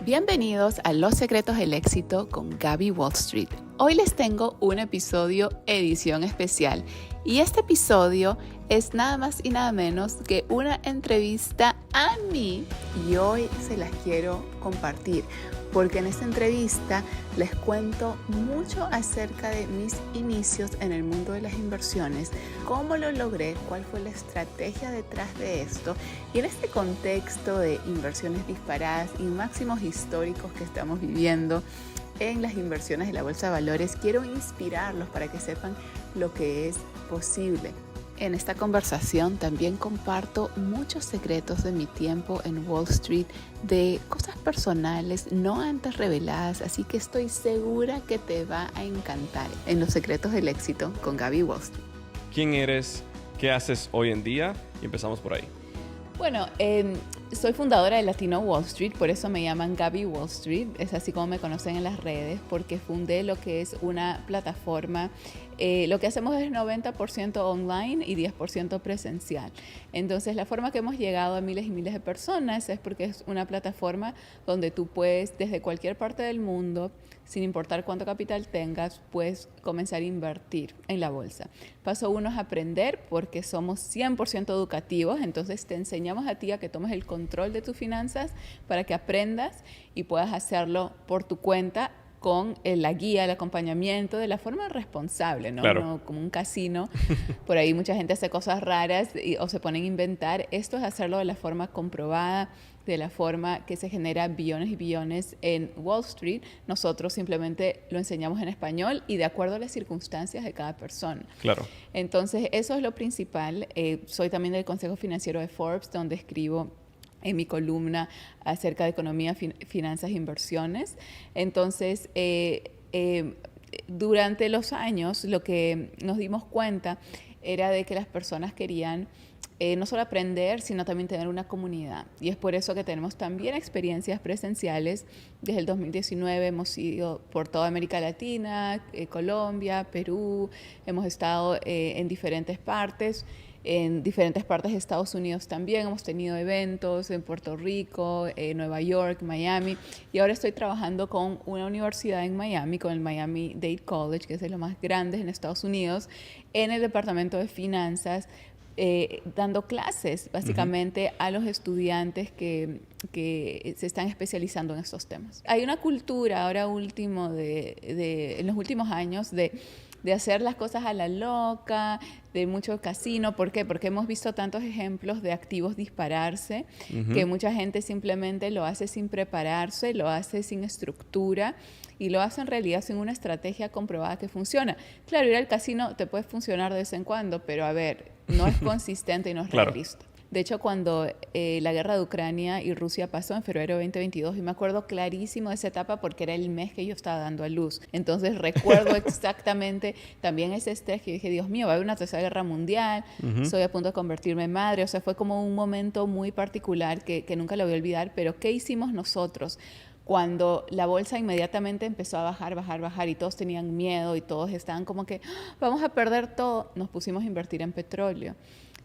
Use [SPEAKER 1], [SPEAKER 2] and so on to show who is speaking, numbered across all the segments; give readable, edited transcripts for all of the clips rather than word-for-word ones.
[SPEAKER 1] Bienvenidos a Los Secretos del Éxito con Gaby Wall Street. Hoy les tengo un episodio edición especial y este episodio es nada más y nada menos que una entrevista a mí y hoy se las quiero compartir porque en esta entrevista les cuento mucho acerca de mis inicios en el mundo de las inversiones, cómo lo logré, cuál fue la estrategia detrás de esto y en este contexto de inversiones disparadas y máximos históricos que estamos viviendo en las inversiones de la Bolsa de Valores, quiero inspirarlos para que sepan lo que es posible. En esta conversación también comparto muchos secretos de mi tiempo en Wall Street, de cosas personales no antes reveladas, así que estoy segura que te va a encantar en Los Secretos del Éxito con Gaby Wall Street.
[SPEAKER 2] ¿Quién eres? ¿Qué haces hoy en día? Y empezamos por ahí.
[SPEAKER 1] Bueno, soy fundadora de Latino Wall Street, por eso me llaman Gaby Wall Street, es así como me conocen en las redes, porque fundé lo que es una plataforma. Lo que hacemos es 90% online y 10% presencial. Entonces, la forma que hemos llegado a miles y miles de personas es porque es una plataforma donde tú puedes, desde cualquier parte del mundo, sin importar cuánto capital tengas, puedes comenzar a invertir en la bolsa. Paso uno es aprender, porque somos 100% educativos, entonces te enseñamos a ti a que tomes el control de tus finanzas para que aprendas y puedas hacerlo por tu cuenta, con la guía, el acompañamiento, de la forma responsable, ¿no?
[SPEAKER 2] Claro.
[SPEAKER 1] No como un casino. Por ahí mucha gente hace cosas raras o se ponen a inventar. Esto es hacerlo de la forma comprobada, de la forma que se genera billones y billones en Wall Street. Nosotros simplemente lo enseñamos en español y de acuerdo a las circunstancias de cada persona.
[SPEAKER 2] Claro.
[SPEAKER 1] Entonces, eso es lo principal. Soy también del Consejo Financiero de Forbes, donde escribo en mi columna acerca de economía, finanzas e inversiones. Entonces, durante los años, lo que nos dimos cuenta era de que las personas querían no solo aprender, sino también tener una comunidad. Y es por eso que tenemos también experiencias presenciales. Desde el 2019 hemos ido por toda América Latina, Colombia, Perú, hemos estado en diferentes partes de Estados Unidos también. Hemos tenido eventos en Puerto Rico, Nueva York, Miami. Y ahora estoy trabajando con una universidad en Miami, con el Miami-Dade College, que es de los más grandes en Estados Unidos, en el departamento de finanzas, dando clases básicamente a los estudiantes que se están especializando en estos temas. Hay una cultura ahora último en los últimos años de hacer las cosas a la loca, de mucho casino. ¿Por qué? Porque hemos visto tantos ejemplos de activos dispararse, que mucha gente simplemente lo hace sin prepararse, lo hace sin estructura y lo hace en realidad sin una estrategia comprobada que funciona. Claro, ir al casino te puede funcionar de vez en cuando, pero a ver, no es consistente y no es realista. De hecho, cuando la guerra de Ucrania y Rusia pasó en febrero de 2022, y me acuerdo clarísimo de esa etapa porque era el mes que yo estaba dando a luz. Entonces recuerdo exactamente también ese estrés que dije, Dios mío, va a haber una tercera guerra mundial, soy a punto de convertirme en madre. O sea, fue como un momento muy particular que nunca lo voy a olvidar. Pero ¿qué hicimos nosotros? Cuando la bolsa inmediatamente empezó a bajar y todos tenían miedo y todos estaban como que vamos a perder todo, nos pusimos a invertir en petróleo.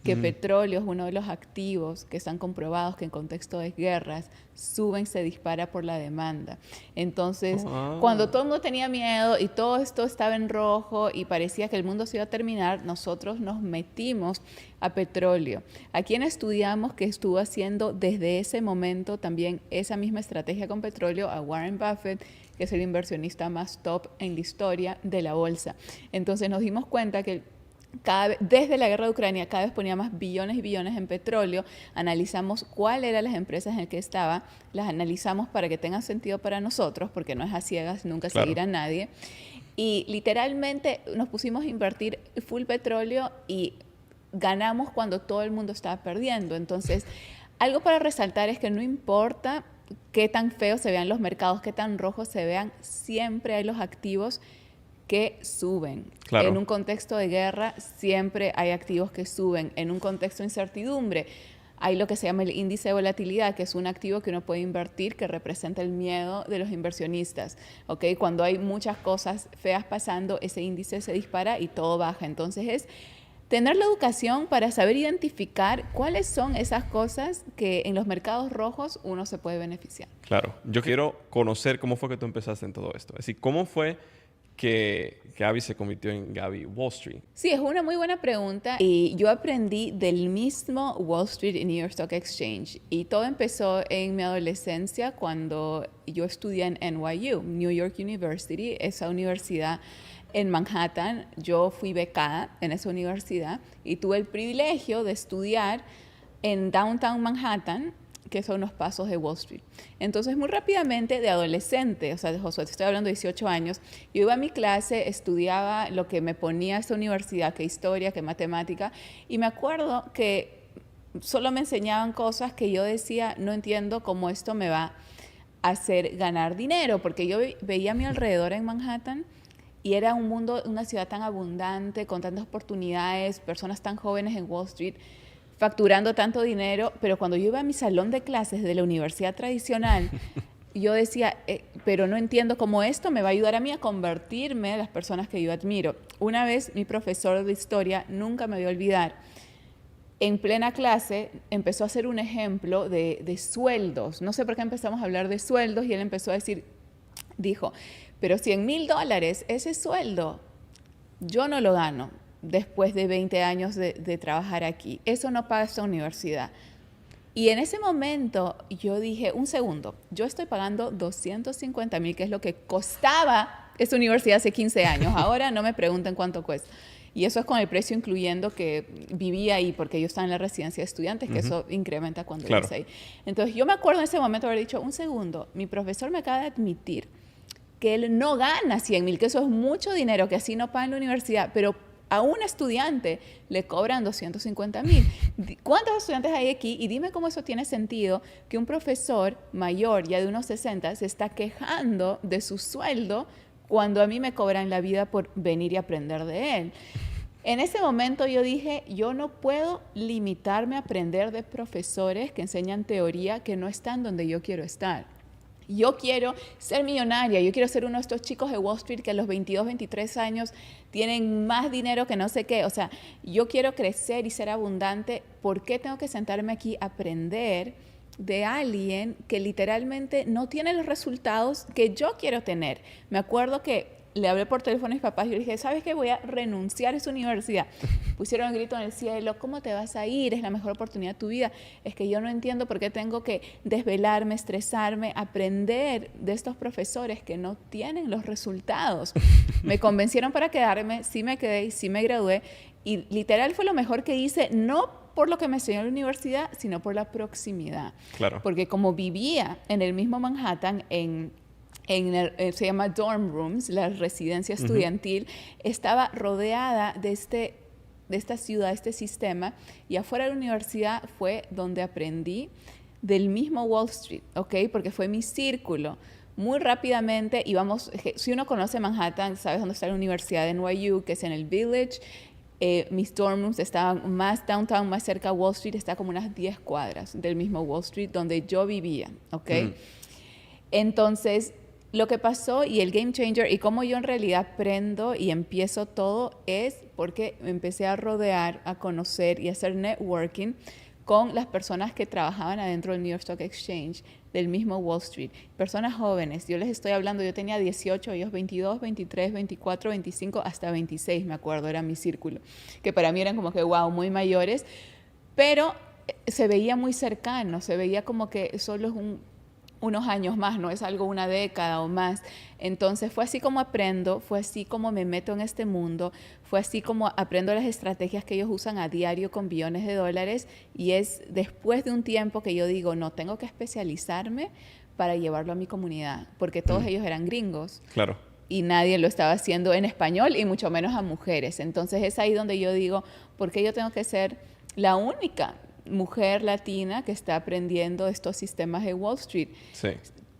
[SPEAKER 1] Que petróleo es uno de los activos que están comprobados que en contexto de guerras suben, se dispara por la demanda. Entonces, cuando todo el mundo tenía miedo y todo esto estaba en rojo y parecía que el mundo se iba a terminar, nosotros nos metimos a petróleo. ¿A quién estudiamos que estuvo haciendo desde ese momento también esa misma estrategia con petróleo? A Warren Buffett, que es el inversionista más top en la historia de la bolsa. Entonces nos dimos cuenta que desde la guerra de Ucrania cada vez ponía más billones y billones en petróleo. Analizamos cuáles eran las empresas en las que estaba, las analizamos para que tengan sentido para nosotros, porque no es a ciegas, nunca seguir a nadie. Y literalmente nos pusimos a invertir full petróleo y ganamos cuando todo el mundo estaba perdiendo. Entonces, algo para resaltar es que no importa qué tan feos se vean los mercados, qué tan rojos se vean, siempre hay los activos que suben.
[SPEAKER 2] Claro.
[SPEAKER 1] En un contexto de guerra siempre hay activos que suben. En un contexto de incertidumbre hay lo que se llama el índice de volatilidad, que es un activo que uno puede invertir que representa el miedo de los inversionistas. ¿Okay? Cuando hay muchas cosas feas pasando, ese índice se dispara y todo baja. Entonces es tener la educación para saber identificar cuáles son esas cosas que en los mercados rojos uno se puede beneficiar.
[SPEAKER 2] Claro. Yo quiero conocer cómo fue que tú empezaste en todo esto. Es decir, ¿cómo fue que Gaby se convirtió en Gaby Wall Street?
[SPEAKER 1] Sí, es una muy buena pregunta y yo aprendí del mismo Wall Street y New York Stock Exchange y todo empezó en mi adolescencia cuando yo estudié en NYU, New York University, esa universidad en Manhattan. Yo fui becada en esa universidad y tuve el privilegio de estudiar en Downtown Manhattan, que son los pasos de Wall Street. Entonces, muy rápidamente, de adolescente, o sea, de Josué, te estoy hablando de 18 años, yo iba a mi clase, estudiaba lo que me ponía esta universidad, que historia, que matemática, y me acuerdo que solo me enseñaban cosas que yo decía, no entiendo cómo esto me va a hacer ganar dinero, porque yo veía a mi alrededor en Manhattan y era un mundo, una ciudad tan abundante, con tantas oportunidades, personas tan jóvenes en Wall Street, facturando tanto dinero, pero cuando yo iba a mi salón de clases de la universidad tradicional, yo decía, pero no entiendo cómo esto me va a ayudar a mí a convertirme en las personas que yo admiro. Una vez mi profesor de historia, nunca me voy a olvidar, en plena clase empezó a hacer un ejemplo de sueldos. No sé por qué empezamos a hablar de sueldos y él empezó a decir, dijo, pero $100,000, ese sueldo, yo no lo gano después de 20 años de trabajar aquí. Eso no paga esta universidad. Y en ese momento yo dije, un segundo, yo estoy pagando $250,000, que es lo que costaba esta universidad hace 15 años. Ahora no me pregunten cuánto cuesta. Y eso es con el precio incluyendo que vivía ahí, porque yo estaba en la residencia de estudiantes, que eso incrementa cuando vives ahí. Entonces yo me acuerdo en ese momento haber dicho, un segundo, mi profesor me acaba de admitir que él no gana 100,000, que eso es mucho dinero, que así no paga en la universidad, pero a un estudiante le cobran 250,000. ¿Cuántos estudiantes hay aquí? Y dime cómo eso tiene sentido que un profesor mayor, ya de unos 60, se está quejando de su sueldo cuando a mí me cobran la vida por venir y aprender de él. En ese momento yo dije, yo no puedo limitarme a aprender de profesores que enseñan teoría que no están donde yo quiero estar. Yo quiero ser millonaria, yo quiero ser uno de estos chicos de Wall Street que a los 22, 23 años tienen más dinero que no sé qué. O sea, yo quiero crecer y ser abundante. ¿Por qué tengo que sentarme aquí a aprender de alguien que literalmente no tiene los resultados que yo quiero tener? Me acuerdo que le hablé por teléfono a mis papás y le dije, ¿sabes qué? Voy a renunciar a esa universidad. Pusieron el grito en el cielo, ¿cómo te vas a ir? Es la mejor oportunidad de tu vida. Es que yo no entiendo por qué tengo que desvelarme, estresarme, aprender de estos profesores que no tienen los resultados. Me convencieron para quedarme, sí me quedé y sí me gradué. Y literal fue lo mejor que hice, no por lo que me enseñó la universidad, sino por la proximidad.
[SPEAKER 2] Claro.
[SPEAKER 1] Porque como vivía en el mismo Manhattan, se llama dorm rooms, la residencia estudiantil, estaba rodeada de esta ciudad, este sistema, y afuera de la universidad fue donde aprendí del mismo Wall Street, ¿ok? Porque fue mi círculo. Muy rápidamente íbamos, si uno conoce Manhattan, sabes dónde está la Universidad de NYU, que es en el Village. Mis dorm rooms estaban más downtown, más cerca a Wall Street, está como unas 10 cuadras del mismo Wall Street donde yo vivía, ¿ok? Entonces, lo que pasó y el game changer y cómo yo en realidad aprendo y empiezo todo es porque me empecé a rodear, a conocer y a hacer networking con las personas que trabajaban adentro del New York Stock Exchange, del mismo Wall Street. Personas jóvenes, yo les estoy hablando, yo tenía 18, ellos 22, 23, 24, 25, hasta 26, me acuerdo, era mi círculo, que para mí eran como que, wow, muy mayores, pero se veía muy cercano, se veía como que solo es unos años más, no es algo una década o más. Entonces fue así como aprendo, fue así como me meto en este mundo, fue así como aprendo las estrategias que ellos usan a diario con billones de dólares y es después de un tiempo que yo digo, no, tengo que especializarme para llevarlo a mi comunidad, porque todos ellos eran gringos.
[SPEAKER 2] Claro.
[SPEAKER 1] Y nadie lo estaba haciendo en español y mucho menos a mujeres. Entonces es ahí donde yo digo, ¿por qué yo tengo que ser la única mujer latina que está aprendiendo estos sistemas de Wall Street?
[SPEAKER 2] Sí.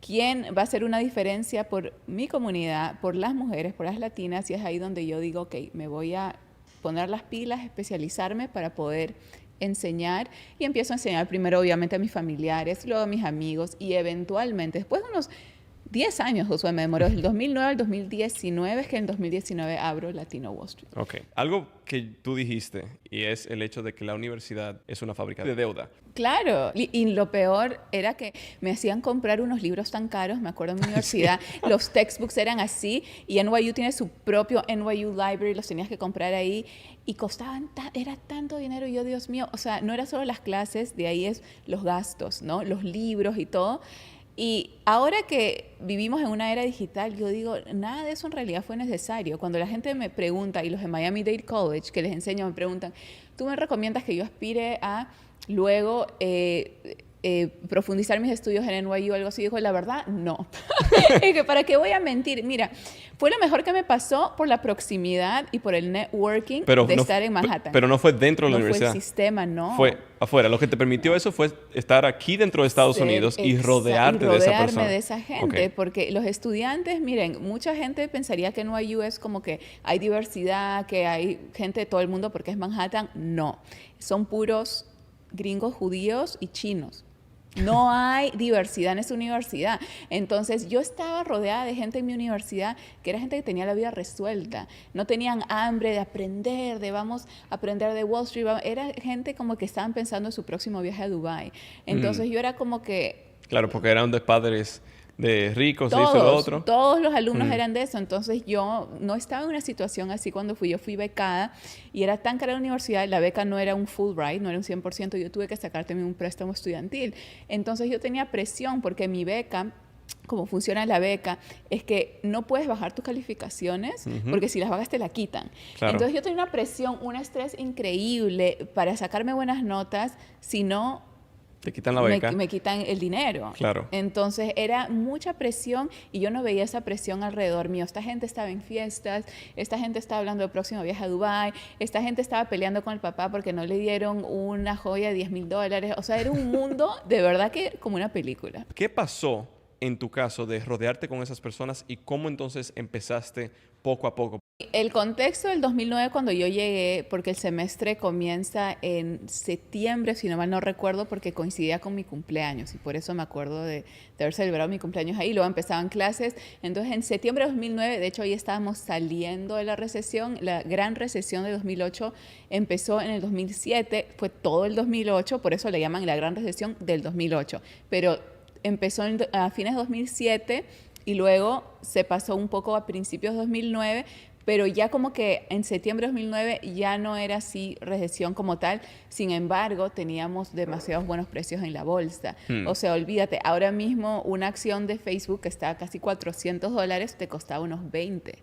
[SPEAKER 1] ¿Quién va a hacer una diferencia por mi comunidad, por las mujeres, por las latinas? Y es ahí donde yo digo, ok, me voy a poner las pilas, especializarme para poder enseñar. Y empiezo a enseñar primero obviamente a mis familiares, luego a mis amigos y eventualmente, después de unos 10 años, Josué, me demoró. Del 2009 al 2019, es que en 2019 abro Latino Wall Street.
[SPEAKER 2] Ok. Algo que tú dijiste, y es el hecho de que la universidad es una fábrica de deuda.
[SPEAKER 1] Claro, y lo peor era que me hacían comprar unos libros tan caros, me acuerdo en mi universidad, los textbooks eran así, y NYU tiene su propio NYU Library, los tenías que comprar ahí, y costaban, era tanto dinero, y yo, Dios mío, o sea, no era solo las clases, de ahí es los gastos, ¿no? Los libros y todo. Y ahora que vivimos en una era digital, yo digo, nada de eso en realidad fue necesario. Cuando la gente me pregunta, y los de Miami-Dade College, que les enseño, me preguntan, ¿tú me recomiendas que yo aspire a luego profundizar mis estudios en NYU o algo así? Dijo, la verdad, no. Es que, ¿para qué voy a mentir? Mira, fue lo mejor que me pasó por la proximidad y por el networking de estar en Manhattan.
[SPEAKER 2] Pero no fue dentro de la universidad.
[SPEAKER 1] No fue el sistema, no.
[SPEAKER 2] Fue afuera. Lo que te permitió eso fue estar aquí dentro de Estados Unidos y rodearte de esa persona.
[SPEAKER 1] Rodearme de esa gente, porque los estudiantes, miren, mucha gente pensaría que NYU es como que hay diversidad, que hay gente de todo el mundo porque es Manhattan. No, son puros gringos, judíos y chinos. No hay diversidad en esa universidad. Entonces, yo estaba rodeada de gente en mi universidad que era gente que tenía la vida resuelta. No tenían hambre de aprender, de vamos a aprender de Wall Street. Era gente como que estaban pensando en su próximo viaje a Dubái. Entonces, yo era como que...
[SPEAKER 2] Claro, porque eran de padres de ricos, de eso y lo otro.
[SPEAKER 1] Todos los alumnos eran de eso. Entonces, yo no estaba en una situación así cuando fui. Yo fui becada y era tan cara la universidad. La beca no era un Fulbright, no era un 100%. Yo tuve que sacar también un préstamo estudiantil. Entonces, yo tenía presión porque mi beca... Cómo funciona la beca, es que no puedes bajar tus calificaciones porque si las bajas te la quitan. Claro. Entonces yo tenía una presión, un estrés increíble para sacarme buenas notas, si no...
[SPEAKER 2] Te quitan la beca.
[SPEAKER 1] Me quitan el dinero.
[SPEAKER 2] Claro.
[SPEAKER 1] Entonces era mucha presión y yo no veía esa presión alrededor mío. Esta gente estaba en fiestas, esta gente estaba hablando del próximo viaje a Dubái, esta gente estaba peleando con el papá porque no le dieron una joya de $10,000. O sea, era un mundo de verdad que como una película.
[SPEAKER 2] ¿Qué pasó en tu caso de rodearte con esas personas y cómo entonces empezaste poco a poco?
[SPEAKER 1] El contexto del 2009 cuando yo llegué, porque el semestre comienza en septiembre, si no mal no recuerdo, porque coincidía con mi cumpleaños y por eso me acuerdo de haber celebrado mi cumpleaños ahí. Luego empezaban clases. Entonces, en septiembre de 2009, de hecho, ahí estábamos saliendo de la recesión. La gran recesión de 2008 empezó en el 2007, fue todo el 2008, por eso le llaman la gran recesión del 2008. Pero empezó a fines de 2007 y luego se pasó un poco a principios de 2009, pero ya como que en septiembre de 2009 ya no era así recesión como tal. Sin embargo, teníamos demasiados buenos precios en la bolsa. O sea, olvídate, ahora mismo una acción de Facebook que está a casi $400 te costaba unos 20.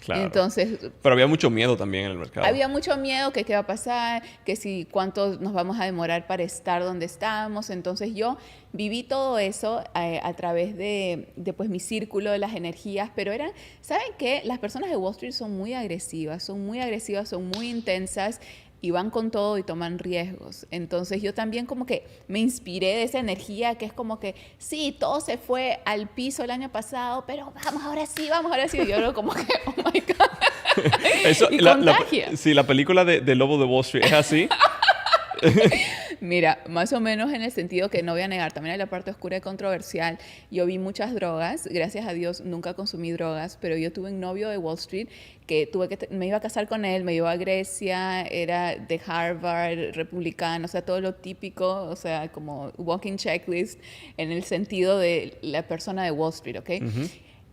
[SPEAKER 2] Claro.
[SPEAKER 1] Entonces,
[SPEAKER 2] pero había mucho miedo también en el mercado.
[SPEAKER 1] Había mucho miedo que qué va a pasar, que si cuánto nos vamos a demorar para estar donde estamos. Entonces yo viví todo eso a través de pues, mi círculo de las energías, pero eran, ¿saben qué? Las personas de Wall Street son muy agresivas, son muy intensas y van con todo y toman riesgos. Entonces yo también como que me inspiré de esa energía que es como que, sí, todo se fue al piso el año pasado, pero vamos, ahora sí. Y yo como que, oh my God.
[SPEAKER 2] Eso,
[SPEAKER 1] y contagia.
[SPEAKER 2] Sí, la película de Lobo de Wall Street es así.
[SPEAKER 1] Mira, más o menos en el sentido que no voy a negar, también hay la parte oscura y controversial. Yo vi muchas drogas, gracias a Dios nunca consumí drogas, pero yo tuve un novio de Wall Street que me iba a casar con él, me llevó a Grecia, era de Harvard, republicano, o sea, todo lo típico, o sea, como walking checklist en el sentido de la persona de Wall Street, ¿ok?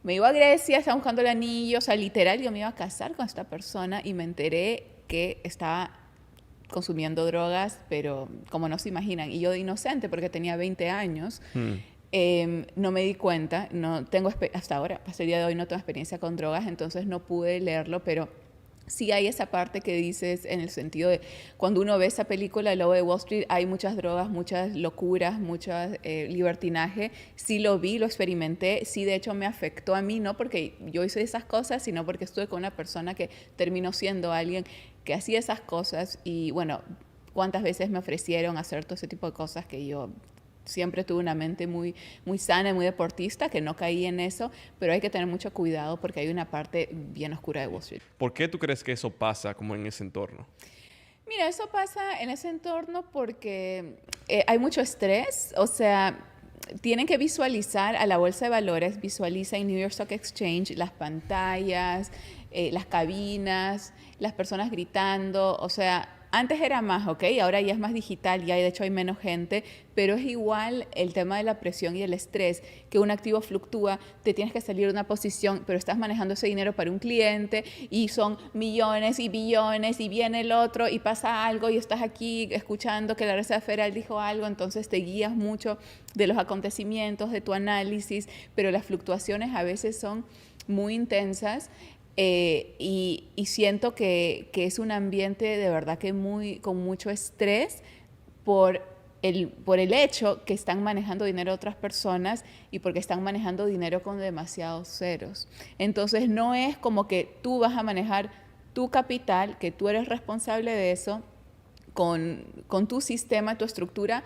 [SPEAKER 1] Me iba a Grecia, estaba buscando el anillo, o sea, literal, yo me iba a casar con esta persona y me enteré que estaba consumiendo drogas, pero como no se imaginan. Y yo de inocente, porque tenía 20 años, no me di cuenta, no tengo hasta ahora, hasta el día de hoy no tengo experiencia con drogas, entonces no pude leerlo, pero sí hay esa parte que dices en el sentido de cuando uno ve esa película, El Lobo de Wall Street, hay muchas drogas, muchas locuras, muchas libertinaje. Sí lo vi, lo experimenté, sí de hecho me afectó a mí, no porque yo hice esas cosas, sino porque estuve con una persona que terminó siendo alguien que hacía esas cosas y bueno, cuántas veces me ofrecieron hacer todo ese tipo de cosas que yo siempre tuve una mente muy, muy sana y muy deportista, que no caí en eso, pero hay que tener mucho cuidado porque hay una parte bien oscura de Wall Street.
[SPEAKER 2] ¿Por qué tú crees que eso pasa como en ese entorno?
[SPEAKER 1] Mira, eso pasa en ese entorno porque hay mucho estrés, o sea, tienen que visualizar a la bolsa de valores, visualiza en New York Stock Exchange las pantallas, las cabinas, las personas gritando, o sea, antes era más, ¿ok? Ahora ya es más digital, ya de hecho hay menos gente, pero es igual el tema de la presión y el estrés, que un activo fluctúa, te tienes que salir de una posición, pero estás manejando ese dinero para un cliente y son millones y billones y viene el otro y pasa algo y estás aquí escuchando que la Reserva Federal dijo algo, entonces te guías mucho de los acontecimientos, de tu análisis, pero las fluctuaciones a veces son muy intensas. Y siento que es un ambiente de verdad que con mucho estrés por por el hecho que están manejando dinero de otras personas y porque están manejando dinero con demasiados ceros. Entonces no es como que tú vas a manejar tu capital, que tú eres responsable de eso, con tu sistema, tu estructura,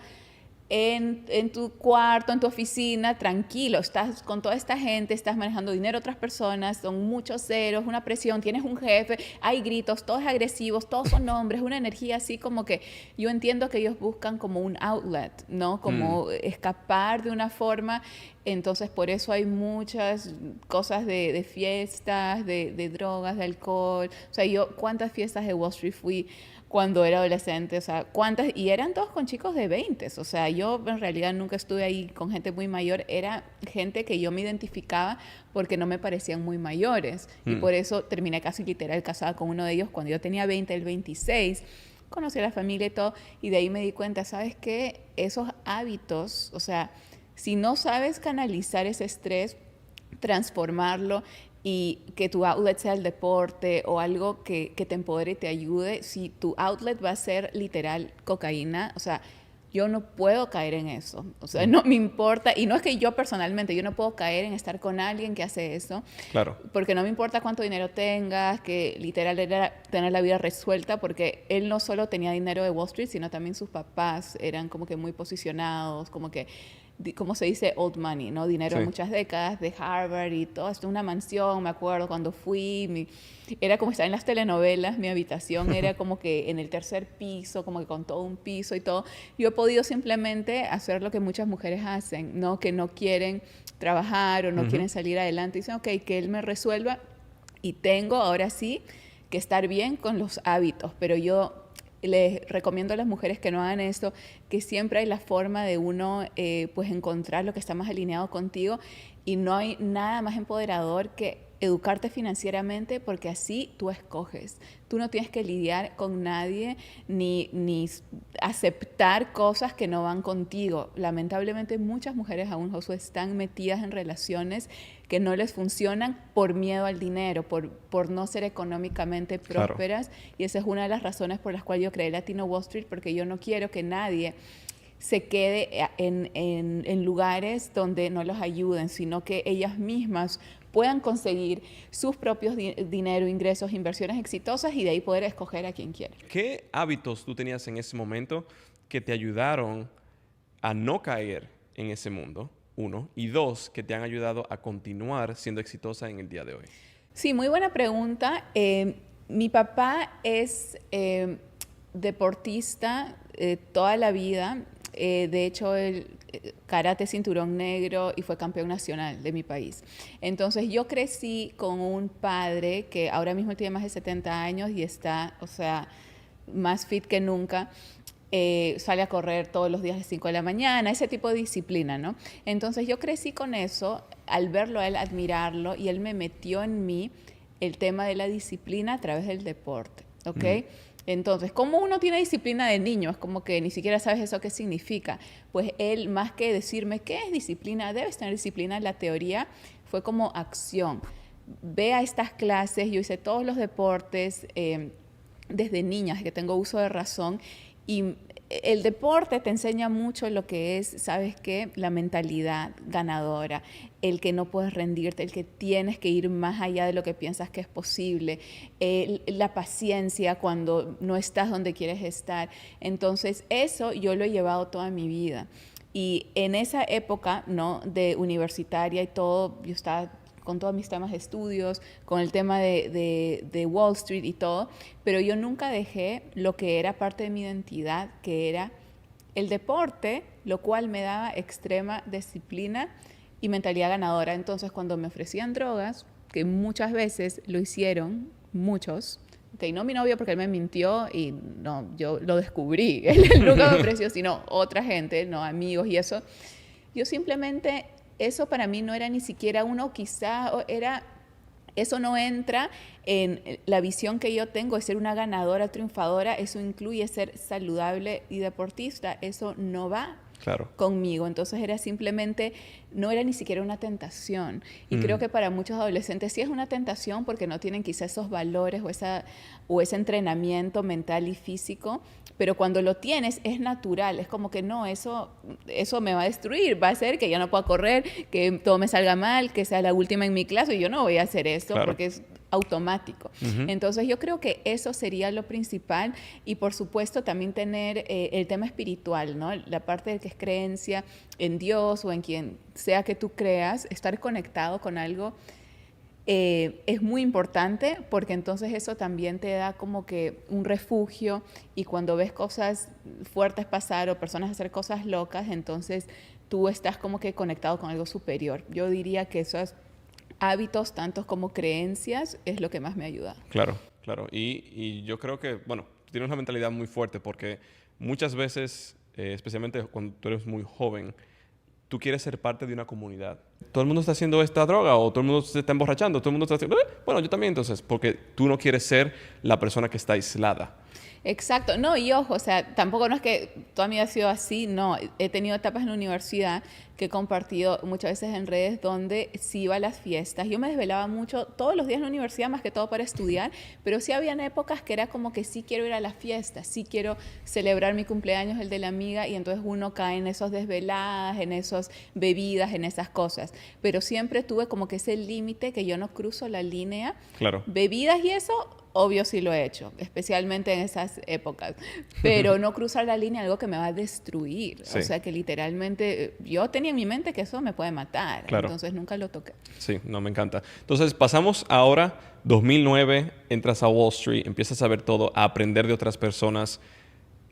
[SPEAKER 1] en tu cuarto, en tu oficina, tranquilo, estás con toda esta gente, estás manejando dinero de otras personas, son muchos ceros, una presión, tienes un jefe, hay gritos, todos agresivos, todos son hombres, una energía así como que yo entiendo que ellos buscan como un outlet, ¿no? Como escapar de una forma. Entonces, por eso hay muchas cosas de fiestas, de drogas, de alcohol. O sea, yo, ¿cuántas fiestas de Wall Street fui cuando era adolescente? O sea, ¿cuántas? Y eran todos con chicos de 20. O sea, yo en realidad nunca estuve ahí con gente muy mayor. Era gente que yo me identificaba porque no me parecían muy mayores. Y por eso terminé casi literal casada con uno de ellos cuando yo tenía 20, él 26. Conocí a la familia y todo. Y de ahí me di cuenta, ¿sabes qué? Esos hábitos, o sea, si no sabes canalizar ese estrés, transformarlo y que tu outlet sea el deporte o algo que te empodere y te ayude, si tu outlet va a ser literal cocaína, o sea, yo no puedo caer en eso. O sea, no me importa. Y no es que yo personalmente, yo no puedo caer en estar con alguien que hace eso.
[SPEAKER 2] Claro.
[SPEAKER 1] Porque no me importa cuánto dinero tengas, que literal era tener la vida resuelta, porque él no solo tenía dinero de Wall Street, sino también sus papás eran como que muy posicionados, como que, ¿cómo se dice? Old money, ¿no? Dinero de muchas décadas, de Harvard y todo esto. Una mansión, me acuerdo, cuando fui, era como estar en las telenovelas, mi habitación era como que en el tercer piso, como que con todo un piso y todo. Yo he podido simplemente hacer lo que muchas mujeres hacen, ¿no? Que no quieren trabajar o no quieren salir adelante y dicen, ok, que él me resuelva y tengo ahora sí que estar bien con los hábitos, pero yo les recomiendo a las mujeres que no hagan esto, que siempre hay la forma de uno pues encontrar lo que está más alineado contigo y no hay nada más empoderador que educarte financieramente porque así tú escoges. Tú no tienes que lidiar con nadie ni aceptar cosas que no van contigo. Lamentablemente muchas mujeres aún, Josué, están metidas en relaciones que no les funcionan por miedo al dinero, por no ser económicamente prósperas. Claro. Y esa es una de las razones por las cuales yo creé Latino Wall Street, porque yo no quiero que nadie se quede en lugares donde no los ayuden, sino que ellas mismas puedan conseguir sus propios dinero, ingresos, inversiones exitosas y de ahí poder escoger a quien quiere.
[SPEAKER 2] ¿Qué hábitos tú tenías en ese momento que te ayudaron a no caer en ese mundo? Uno. Y dos, que te han ayudado a continuar siendo exitosa en el día de hoy.
[SPEAKER 1] Sí, muy buena pregunta. Mi papá es deportista toda la vida. De hecho, él karate cinturón negro y fue campeón nacional de mi país. Entonces yo crecí con un padre que ahora mismo tiene más de 70 años y está, o sea, más fit que nunca. Sale a correr todos los días a las 5 de la mañana, ese tipo de disciplina, ¿no? Entonces yo crecí con eso, al verlo a él, admirarlo, y él me metió en mí el tema de la disciplina a través del deporte, ¿ok? Entonces, ¿cómo uno tiene disciplina de niño? Es como que ni siquiera sabes eso qué significa. Pues él, más que decirme qué es disciplina, debes tener disciplina, la teoría fue como acción. Ve a estas clases, yo hice todos los deportes desde niña, que tengo uso de razón, y el deporte te enseña mucho lo que es, ¿sabes qué? La mentalidad ganadora, el que no puedes rendirte, el que tienes que ir más allá de lo que piensas que es posible, la paciencia cuando no estás donde quieres estar. Entonces, eso yo lo he llevado toda mi vida. Y en esa época, ¿no? De universitaria y todo, yo estaba con todos mis temas de estudios, con el tema de Wall Street y todo, pero yo nunca dejé lo que era parte de mi identidad, que era el deporte, lo cual me daba extrema disciplina y mentalidad ganadora. Entonces, cuando me ofrecían drogas, que muchas veces lo hicieron, muchos, okay, no mi novio porque él me mintió y no, yo lo descubrí, él nunca me ofreció, sino otra gente, no amigos y eso. Yo simplemente, eso para mí no era ni siquiera uno, quizá era, eso no entra en la visión que yo tengo de ser una ganadora, triunfadora, eso incluye ser saludable y deportista, eso no va conmigo. Entonces era simplemente, no era ni siquiera una tentación. Y creo que para muchos adolescentes sí es una tentación porque no tienen quizá esos valores o ese entrenamiento mental y físico, pero cuando lo tienes es natural, es como que no, eso me va a destruir, va a hacer que yo no pueda correr, que todo me salga mal, que sea la última en mi clase, y yo no voy a hacer esto porque es automático. Entonces yo creo que eso sería lo principal y por supuesto también tener el tema espiritual, ¿no? La parte de que es creencia en Dios o en quien sea que tú creas, estar conectado con algo es muy importante porque entonces eso también te da como que un refugio y cuando ves cosas fuertes pasar o personas hacer cosas locas, entonces tú estás como que conectado con algo superior. Yo diría que esos hábitos, tantos como creencias, es lo que más me ayuda.
[SPEAKER 2] Claro, claro. Y yo creo que, bueno, tú tienes una mentalidad muy fuerte porque muchas veces, especialmente cuando tú eres muy joven, tú quieres ser parte de una comunidad. Todo el mundo está haciendo esta droga o todo el mundo se está emborrachando, todo el mundo está haciendo... Bueno, yo también entonces, porque tú no quieres ser la persona que está aislada.
[SPEAKER 1] Exacto. No, y ojo, o sea, tampoco no es que toda mi vida ha sido así, no. He tenido etapas en la universidad que he compartido muchas veces en redes donde sí iba a las fiestas. Yo me desvelaba mucho todos los días en la universidad, más que todo para estudiar, pero sí habían épocas que era como que sí quiero ir a las fiestas, sí quiero celebrar mi cumpleaños, el de la amiga, y entonces uno cae en esos desveladas, en esas bebidas, en esas cosas. Pero siempre tuve como que ese límite que yo no cruzo la línea.
[SPEAKER 2] Claro.
[SPEAKER 1] Bebidas y eso... Obvio sí lo he hecho, especialmente en esas épocas, pero no cruzar la línea algo que me va a destruir. Sí. O sea, que literalmente yo tenía en mi mente que eso me puede matar, claro. Entonces nunca lo toqué.
[SPEAKER 2] Sí, no, me encanta. Entonces pasamos ahora, 2009, entras a Wall Street, empiezas a ver todo, a aprender de otras personas,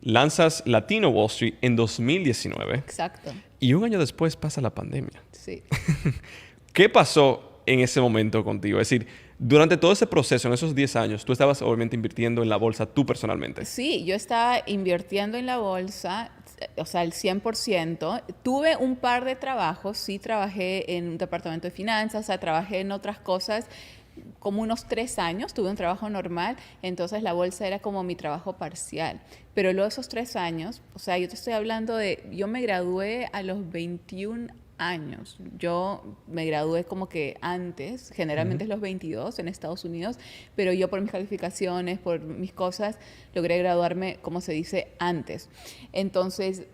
[SPEAKER 2] lanzas Latino Wall Street en 2019.
[SPEAKER 1] Exacto.
[SPEAKER 2] Y un año después pasa la pandemia.
[SPEAKER 1] Sí.
[SPEAKER 2] ¿Qué pasó en ese momento contigo? Es decir, durante todo ese proceso, en esos 10 años, tú estabas obviamente invirtiendo en la bolsa tú personalmente.
[SPEAKER 1] Sí, yo estaba invirtiendo en la bolsa, o sea, el 100%. Tuve un par de trabajos, sí trabajé en un departamento de finanzas, o sea, trabajé en otras cosas, como unos 3 años, tuve un trabajo normal, entonces la bolsa era como mi trabajo parcial. Pero luego de esos 3 años, o sea, yo te estoy hablando de, yo me gradué a los 21 años. Yo me gradué como que antes, generalmente es los 22 en Estados Unidos, pero yo por mis calificaciones, por mis cosas, logré graduarme, como se dice, antes. Entonces,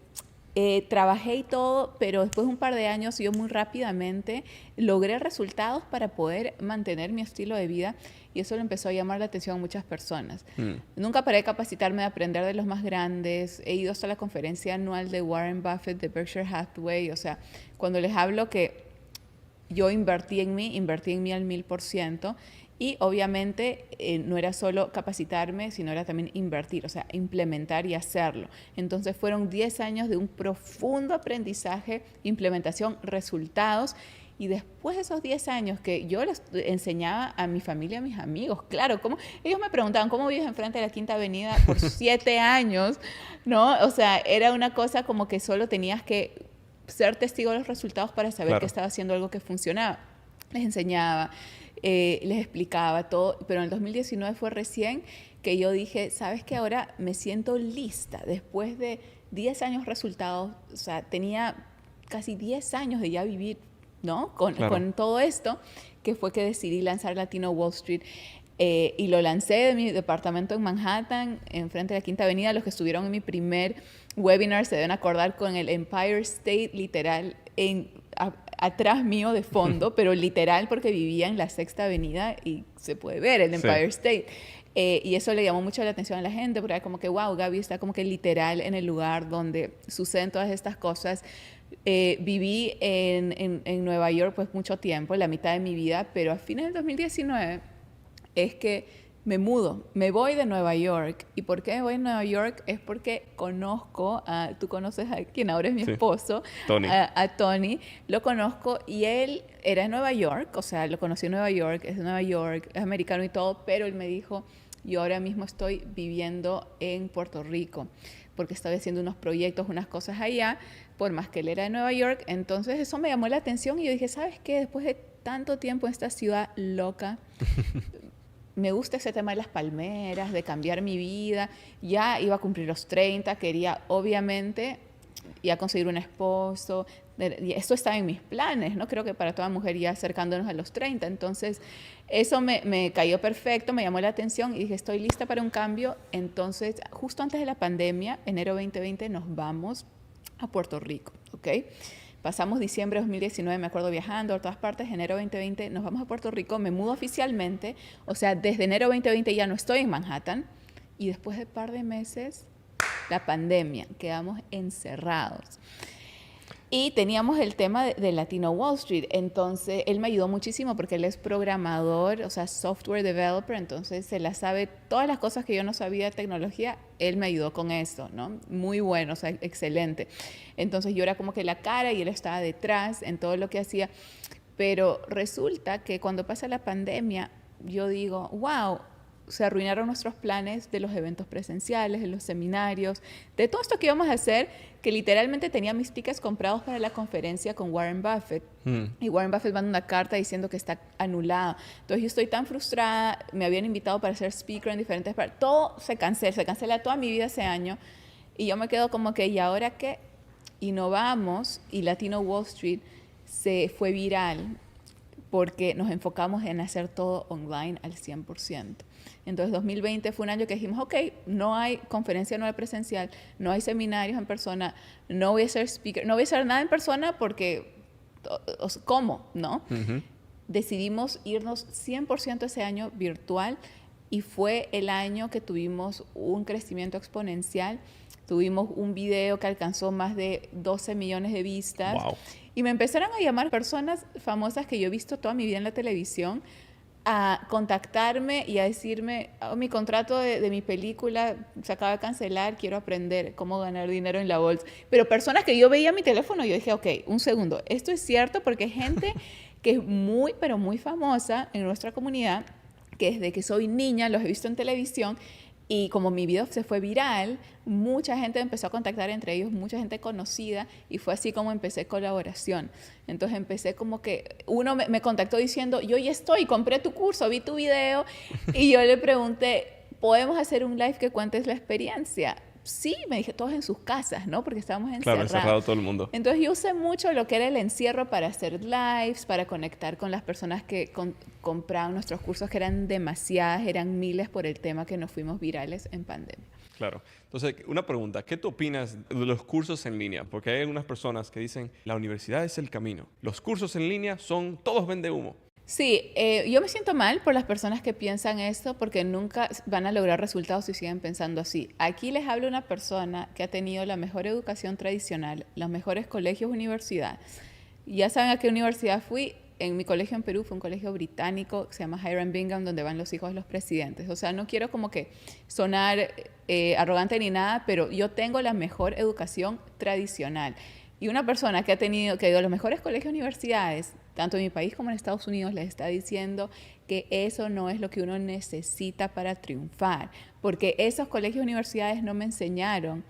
[SPEAKER 1] trabajé y todo, pero después de un par de años yo muy rápidamente logré resultados para poder mantener mi estilo de vida y eso le empezó a llamar la atención a muchas personas. Nunca paré de capacitarme, de aprender de los más grandes. He ido hasta la conferencia anual de Warren Buffett, de Berkshire Hathaway. O sea, cuando les hablo que yo invertí en mí al 1000%. Y obviamente no era solo capacitarme, sino era también invertir, o sea, implementar y hacerlo. Entonces fueron 10 años de un profundo aprendizaje, implementación, resultados. Y después de esos 10 años que yo les enseñaba a mi familia, a mis amigos, claro, ellos me preguntaban, ¿cómo vives enfrente de la Quinta Avenida por 7 años? ¿No? O sea, era una cosa como que solo tenías que ser testigo de los resultados para saber que estaba haciendo algo que funcionaba. Les enseñaba, les explicaba todo, pero en el 2019 fue recién que yo dije, ¿sabes qué? Ahora me siento lista. Después de 10 años resultados, o sea, tenía casi 10 años de ya vivir, ¿no? Con todo esto, que fue que decidí lanzar Latino Wall Street. Y lo lancé de mi departamento en Manhattan, enfrente de la Quinta Avenida. Los que estuvieron en mi primer webinar se deben acordar con el Empire State, literal, atrás mío de fondo, pero literal porque vivía en la Sexta Avenida y se puede ver el Empire State. Y eso le llamó mucho la atención a la gente, porque era como que, wow, Gaby está como que literal en el lugar donde suceden todas estas cosas. Viví en Nueva York pues mucho tiempo, la mitad de mi vida, pero a fines del 2019 es que me mudo, me voy de Nueva York. ¿Y por qué me voy de Nueva York? Es porque conozco tú conoces a quien ahora es mi
[SPEAKER 2] Sí.
[SPEAKER 1] esposo,
[SPEAKER 2] Tony.
[SPEAKER 1] a Tony, lo conozco y él era de Nueva York, o sea, lo conocí en Nueva York, es de Nueva York, es americano y todo, pero él me dijo, yo ahora mismo estoy viviendo en Puerto Rico, porque estoy haciendo unos proyectos, unas cosas allá, por más que él era de Nueva York. Entonces eso me llamó la atención y yo dije, ¿sabes qué? Después de tanto tiempo en esta ciudad loca, me gusta ese tema de las palmeras, de cambiar mi vida. Ya iba a cumplir los 30, quería obviamente ya conseguir un esposo. Y esto estaba en mis planes, ¿no? Creo que para toda mujer ya acercándonos a los 30. Entonces, eso me cayó perfecto, me llamó la atención y dije, estoy lista para un cambio. Entonces, justo antes de la pandemia, enero 2020, nos vamos a Puerto Rico, ¿ok? Pasamos diciembre de 2019, me acuerdo, viajando a todas partes. Enero 2020 nos vamos a Puerto Rico, me mudo oficialmente. O sea, desde enero 2020 ya no estoy en Manhattan. Y después de un par de meses, la pandemia, quedamos encerrados. Y teníamos el tema de Latino Wall Street. Entonces, él me ayudó muchísimo porque él es programador, o sea, software developer. Entonces, se la sabe todas las cosas que yo no sabía de tecnología. Él me ayudó con eso, ¿no? Muy bueno, o sea, excelente. Entonces, yo era como que la cara y él estaba detrás en todo lo que hacía. Pero resulta que cuando pasa la pandemia, yo digo, wow, se arruinaron nuestros planes de los eventos presenciales, de los seminarios, de todo esto que íbamos a hacer, que literalmente tenía mis tickets comprados para la conferencia con Warren Buffett. Y Warren Buffett manda una carta diciendo que está anulada. Entonces yo estoy tan frustrada, me habían invitado para ser speaker en diferentes partes, todo se cancela toda mi vida ese año. Y yo me quedo como que, ¿y ahora qué? Y no vamos, y Latino Wall Street se fue viral porque nos enfocamos en hacer todo online al 100%. Entonces 2020 fue un año que dijimos, ok, no hay conferencia anual presencial, no hay seminarios en persona, no voy a ser speaker, no voy a hacer nada en persona porque, ¿cómo? ¿No? Decidimos irnos 100% ese año virtual y fue el año que tuvimos un crecimiento exponencial. Tuvimos un video que alcanzó más de 12 millones de vistas.
[SPEAKER 2] Wow.
[SPEAKER 1] Y me empezaron a llamar personas famosas que yo he visto toda mi vida en la televisión a contactarme y a decirme, oh, mi contrato de mi película se acaba de cancelar, quiero aprender cómo ganar dinero en la bolsa. Pero personas que yo veía en mi teléfono, yo dije, ok, un segundo, esto es cierto porque hay gente que es muy, pero muy famosa en nuestra comunidad, que desde que soy niña los he visto en televisión. Y como mi video se fue viral, mucha gente me empezó a contactar, entre ellos mucha gente conocida, y fue así como empecé colaboración. Entonces empecé como que uno me contactó diciendo, yo ya estoy, compré tu curso, vi tu video, y yo le pregunté, ¿podemos hacer un live que cuentes la experiencia? Sí, me dije, todos en sus casas, ¿no? Porque estábamos encerrados.
[SPEAKER 2] Claro, encerrado todo el mundo.
[SPEAKER 1] Entonces yo usé mucho lo que era el encierro para hacer lives, para conectar con las personas que compraban nuestros cursos, que eran demasiadas, eran miles por el tema que nos fuimos virales en pandemia.
[SPEAKER 2] Claro. Entonces, una pregunta. ¿Qué tú opinas de los cursos en línea? Porque hay algunas personas que dicen, la universidad es el camino. Los cursos en línea son todos vende humo.
[SPEAKER 1] Sí, yo me siento mal por las personas que piensan esto porque nunca van a lograr resultados si siguen pensando así. Aquí les habla una persona que ha tenido la mejor educación tradicional, los mejores colegios, universidades. Ya saben a qué universidad fui. En mi colegio en Perú fue un colegio británico que se llama Hiram Bingham, donde van los hijos de los presidentes. O sea, no quiero como que sonar arrogante ni nada, pero yo tengo la mejor educación tradicional. Y una persona que ha ido a los mejores colegios y universidades, tanto en mi país como en Estados Unidos, les está diciendo que eso no es lo que uno necesita para triunfar, porque esos colegios y universidades no me enseñaron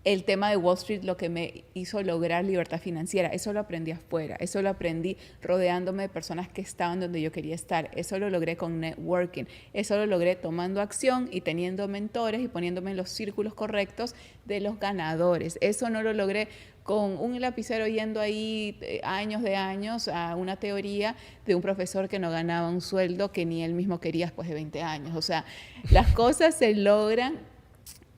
[SPEAKER 1] el tema de Wall Street, lo que me hizo lograr libertad financiera. Eso lo aprendí afuera, eso lo aprendí rodeándome de personas que estaban donde yo quería estar, eso lo logré con networking, eso lo logré tomando acción y teniendo mentores y poniéndome en los círculos correctos de los ganadores. Eso no lo logré con un lapicero yendo ahí años de años a una teoría de un profesor que no ganaba un sueldo que ni él mismo quería después de 20 años. O sea, las cosas se logran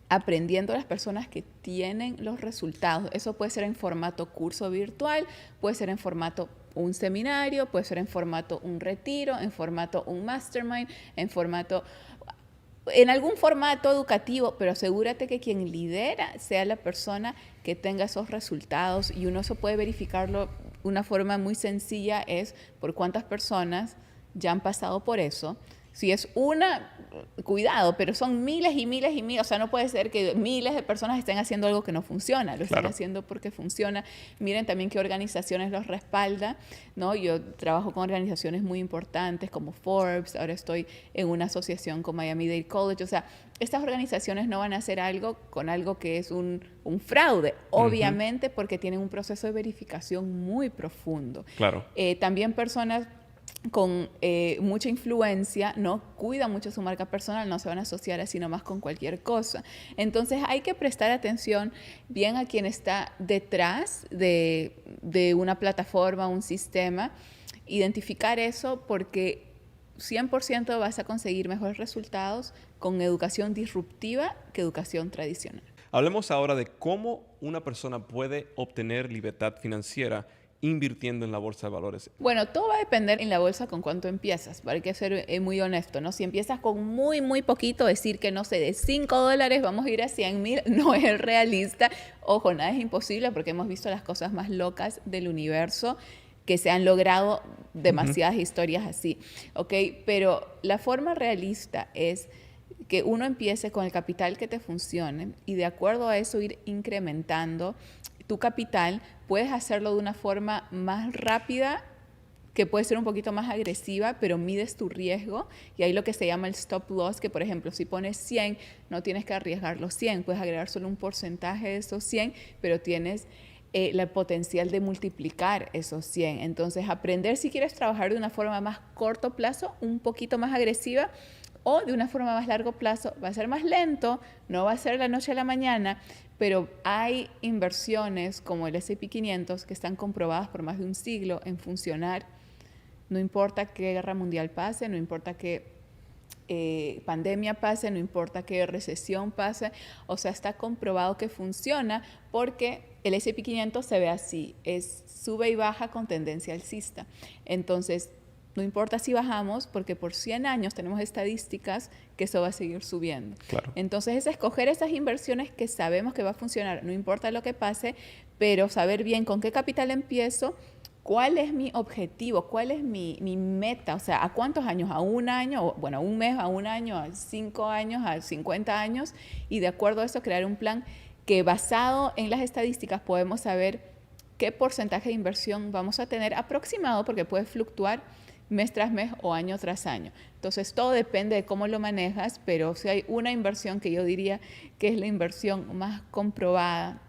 [SPEAKER 1] aprendiendo a las personas que tienen los resultados. Eso puede ser en formato curso virtual, puede ser en formato un seminario, puede ser en formato un retiro, en formato un mastermind, en algún formato educativo, pero asegúrate que quien lidera sea la persona que tenga esos resultados y uno eso puede verificarlo. Una forma muy sencilla es por cuántas personas ya han pasado por eso Si es una, cuidado, pero son miles y miles y miles. O sea, no puede ser que miles de personas estén haciendo algo que no funciona. Lo están haciendo porque funciona. Miren también qué organizaciones los respaldan, ¿no? Yo trabajo con organizaciones muy importantes como Forbes. Ahora estoy en una asociación con Miami-Dade College. O sea, estas organizaciones no van a hacer algo con algo que es un fraude, obviamente, porque tienen un proceso de verificación muy profundo.
[SPEAKER 2] Claro.
[SPEAKER 1] También personas con mucha influencia, ¿no? Cuidan mucho su marca personal, no se van a asociar así nomás con cualquier cosa. Entonces hay que prestar atención bien a quien está detrás de una plataforma, un sistema, identificar eso porque 100% vas a conseguir mejores resultados con educación disruptiva que educación tradicional.
[SPEAKER 2] Hablemos ahora de cómo una persona puede obtener libertad financiera invirtiendo en la bolsa de valores.
[SPEAKER 1] Bueno, todo va a depender en la bolsa con cuánto empiezas. Hay que ser muy honesto, ¿no? Si empiezas con muy, muy poquito, decir que, no sé, de $5 vamos a ir a 100,000, no es realista. Ojo, nada es imposible porque hemos visto las cosas más locas del universo que se han logrado demasiadas historias así, ¿ok? Pero la forma realista es que uno empiece con el capital que te funcione y de acuerdo a eso ir incrementando tu capital. Puedes hacerlo de una forma más rápida, que puede ser un poquito más agresiva, pero mides tu riesgo y hay lo que se llama el stop loss, que por ejemplo si pones 100, no tienes que arriesgar los 100, puedes agregar solo un porcentaje de esos 100, pero tienes el potencial de multiplicar esos 100. Entonces aprender si quieres trabajar de una forma más corto plazo, un poquito más agresiva, o de una forma más largo plazo, va a ser más lento, no va a ser de la noche a la mañana, pero hay inversiones como el S&P 500 que están comprobadas por más de un siglo en funcionar. No importa qué guerra mundial pase, no importa qué pandemia pase, no importa qué recesión pase, o sea, está comprobado que funciona porque el S&P 500 se ve así, es sube y baja con tendencia alcista. Entonces, no importa si bajamos, porque por 100 años tenemos estadísticas que eso va a seguir subiendo.
[SPEAKER 2] Claro.
[SPEAKER 1] Entonces, es escoger esas inversiones que sabemos que va a funcionar, no importa lo que pase, pero saber bien con qué capital empiezo, cuál es mi objetivo, cuál es mi meta, o sea, a cuántos años, a un año, bueno, a un mes, a un año, a 5 años, a 50 años, y de acuerdo a eso crear un plan que basado en las estadísticas podemos saber qué porcentaje de inversión vamos a tener aproximado, porque puede fluctuar mes tras mes o año tras año. Entonces, todo depende de cómo lo manejas, pero si hay una inversión que yo diría que es la inversión más comprobada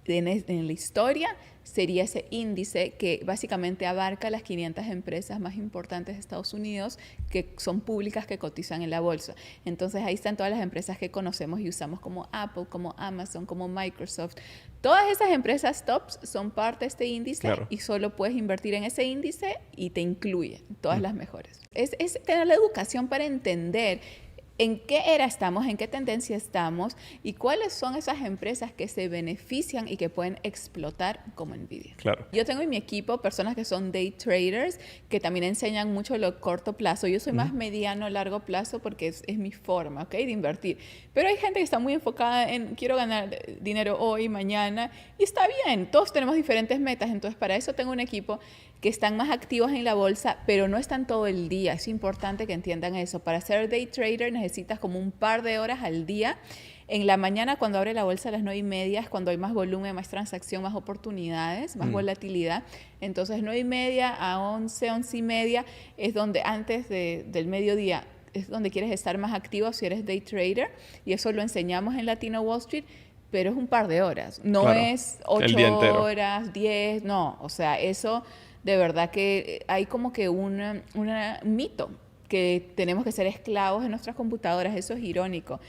[SPEAKER 1] en la historia, sería ese índice que básicamente abarca las 500 empresas más importantes de Estados Unidos que son públicas, que cotizan en la bolsa. Entonces ahí están todas las empresas que conocemos y usamos como Apple, como Amazon, como Microsoft. Todas esas empresas tops son parte de este índice. Claro. Y solo puedes invertir en ese índice y te incluye todas las mejores. Es tener la educación para entender en qué era estamos, en qué tendencia estamos y cuáles son esas empresas que se benefician y que pueden explotar como Nvidia.
[SPEAKER 2] Claro.
[SPEAKER 1] Yo tengo en mi equipo personas que son day traders que también enseñan mucho lo corto plazo. Yo soy más mediano, largo plazo porque es mi forma, ¿okay?, de invertir. Pero hay gente que está muy enfocada en quiero ganar dinero hoy, mañana, y está bien, todos tenemos diferentes metas. Entonces para eso tengo un equipo que están más activos en la bolsa, pero no están todo el día. Es importante que entiendan eso. Para ser day trader necesitas como un par de horas al día. En la mañana, cuando abre la bolsa a las 9:30, es cuando hay más volumen, más transacción, más oportunidades, más volatilidad. Entonces, 9:30 a 11, 11:30 es donde antes del mediodía es donde quieres estar más activo si eres day trader. Y eso lo enseñamos en Latino Wall Street, pero es un par de horas. No claro, es 8 horas, 10, no. O sea, eso de verdad que hay como que un mito que tenemos que ser esclavos de nuestras computadoras. Eso es irónico.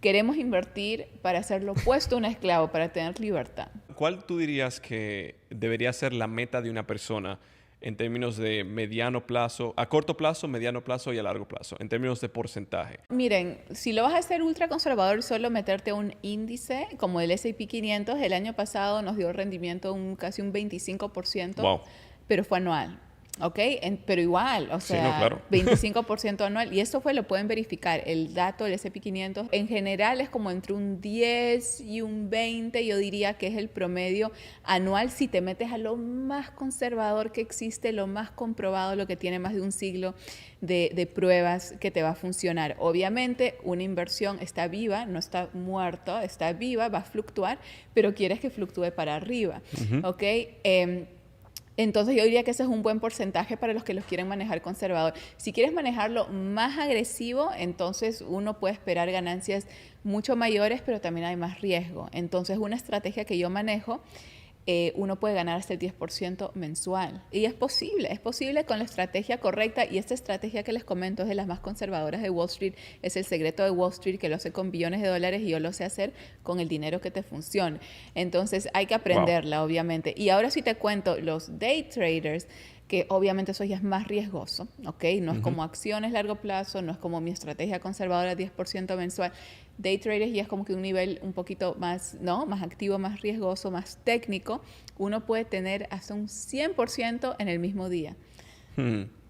[SPEAKER 1] Queremos invertir para ser lo opuesto a un esclavo, para tener libertad.
[SPEAKER 2] ¿Cuál tú dirías que debería ser la meta de una persona en términos de mediano plazo, a corto plazo, mediano plazo y a largo plazo, en términos de porcentaje?
[SPEAKER 1] Miren, si lo vas a hacer ultra conservador, solo meterte a un índice como el S&P 500, el año pasado nos dio rendimiento casi un 25%, wow, pero fue anual. ¿ok? Pero igual, o
[SPEAKER 2] Sí,
[SPEAKER 1] sea,
[SPEAKER 2] no, claro.
[SPEAKER 1] 25% anual. Y eso lo pueden verificar. El dato del S&P 500 en general es como entre un 10 y un 20, yo diría que es el promedio anual si te metes a lo más conservador que existe, lo más comprobado, lo que tiene más de un siglo de pruebas que te va a funcionar. Obviamente, una inversión está viva, no está muerta, está viva, va a fluctuar, pero quieres que fluctúe para arriba, ¿ok? Entonces yo diría que ese es un buen porcentaje para los que los quieren manejar conservador. Si quieres manejarlo más agresivo, entonces uno puede esperar ganancias mucho mayores, pero también hay más riesgo. Entonces una estrategia que yo manejo, uno puede ganar hasta el 10% mensual. Y es posible con la estrategia correcta. Y esta estrategia que les comento es de las más conservadoras de Wall Street. Es el secreto de Wall Street, que lo hace con billones de dólares y yo lo sé hacer con el dinero que te funcione. Entonces hay que aprenderla, obviamente. Y ahora sí te cuento, los day traders, que obviamente eso ya es más riesgoso, ¿ok? No es como acciones largo plazo, no es como mi estrategia conservadora 10% mensual. Day traders ya es como que un nivel un poquito más, ¿no? Más activo, más riesgoso, más técnico. Uno puede tener hasta un 100% en el mismo día.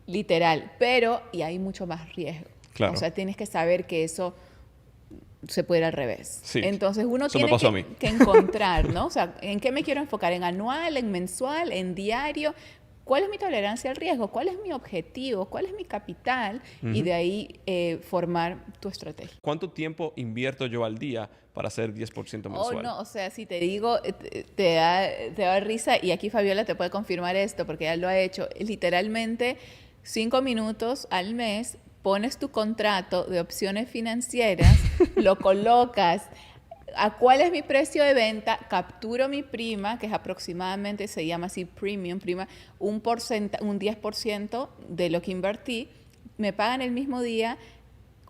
[SPEAKER 1] Literal. Pero, y hay mucho más riesgo.
[SPEAKER 2] Claro.
[SPEAKER 1] O sea, tienes que saber que eso se puede ir al revés.
[SPEAKER 2] Sí.
[SPEAKER 1] Entonces uno
[SPEAKER 2] Eso me
[SPEAKER 1] tiene
[SPEAKER 2] pasó a mí.
[SPEAKER 1] que encontrar, ¿no? O sea, ¿en qué me quiero enfocar? ¿En anual, en mensual, en diario? ¿Cuál es mi tolerancia al riesgo? ¿Cuál es mi objetivo? ¿Cuál es mi capital? Y de ahí formar tu estrategia.
[SPEAKER 2] ¿Cuánto tiempo invierto yo al día para hacer 10% mensual?
[SPEAKER 1] Oh, no, o sea, si te digo, te da risa, y aquí Fabiola te puede confirmar esto porque ella lo ha hecho. Literalmente 5 minutos al mes, pones tu contrato de opciones financieras, lo colocas. ¿A cuál es mi precio de venta? Capturo mi prima, que es aproximadamente, se llama así premium, prima, un 10% de lo que invertí. Me pagan el mismo día.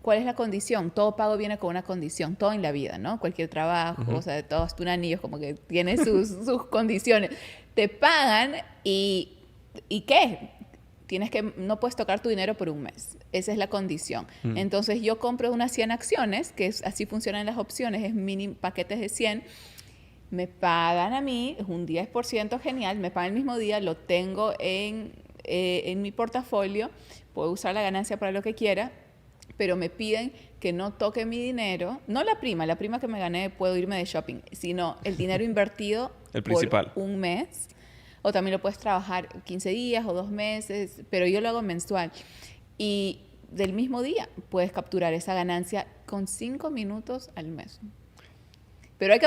[SPEAKER 1] ¿Cuál es la condición? Todo pago viene con una condición, todo en la vida, ¿no? Cualquier trabajo, o sea, todo hasta un anillo, como que tiene sus condiciones. Te pagan ¿y qué? No puedes tocar tu dinero por un mes. Esa es la condición. Entonces yo compro unas 100 acciones, que así funcionan las opciones, es mini paquetes de 100. Me pagan a mí, es un 10% genial, me pagan el mismo día, lo tengo en mi portafolio, puedo usar la ganancia para lo que quiera, pero me piden que no toque mi dinero, no la prima que me gané puedo irme de shopping, sino el dinero invertido
[SPEAKER 2] El principal.
[SPEAKER 1] por un mes. O también lo puedes trabajar 15 días o 2 meses, pero yo lo hago mensual. Y del mismo día puedes capturar esa ganancia con 5 minutos al mes. Pero hay que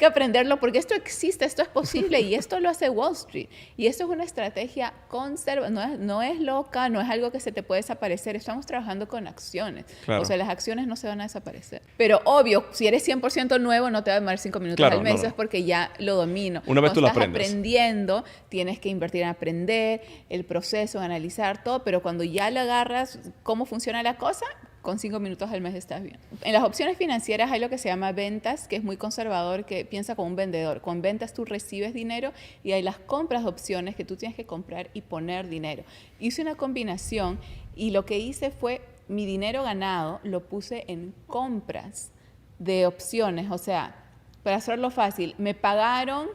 [SPEAKER 1] aprenderlo porque esto existe, esto es posible y esto lo hace Wall Street. Y esto es una estrategia conservadora, no es loca, no es algo que se te puede desaparecer. Estamos trabajando con acciones.
[SPEAKER 2] Claro.
[SPEAKER 1] O sea, las acciones no se van a desaparecer. Pero obvio, si eres 100% nuevo, no te va a demorar 5 minutos
[SPEAKER 2] Claro,
[SPEAKER 1] al mes,
[SPEAKER 2] no, no.
[SPEAKER 1] es porque ya lo domino.
[SPEAKER 2] Una vez tú lo
[SPEAKER 1] estás
[SPEAKER 2] aprendes.
[SPEAKER 1] aprendiendo, tienes que invertir en aprender, el proceso, en analizar todo, pero cuando ya le agarras cómo funciona la cosa, con 5 minutos al mes estás bien. En las opciones financieras hay lo que se llama ventas, que es muy conservador, que piensa como un vendedor. Con ventas tú recibes dinero y hay las compras de opciones que tú tienes que comprar y poner dinero. Hice una combinación y lo que hice fue mi dinero ganado lo puse en compras de opciones. O sea, para hacerlo fácil, me pagaron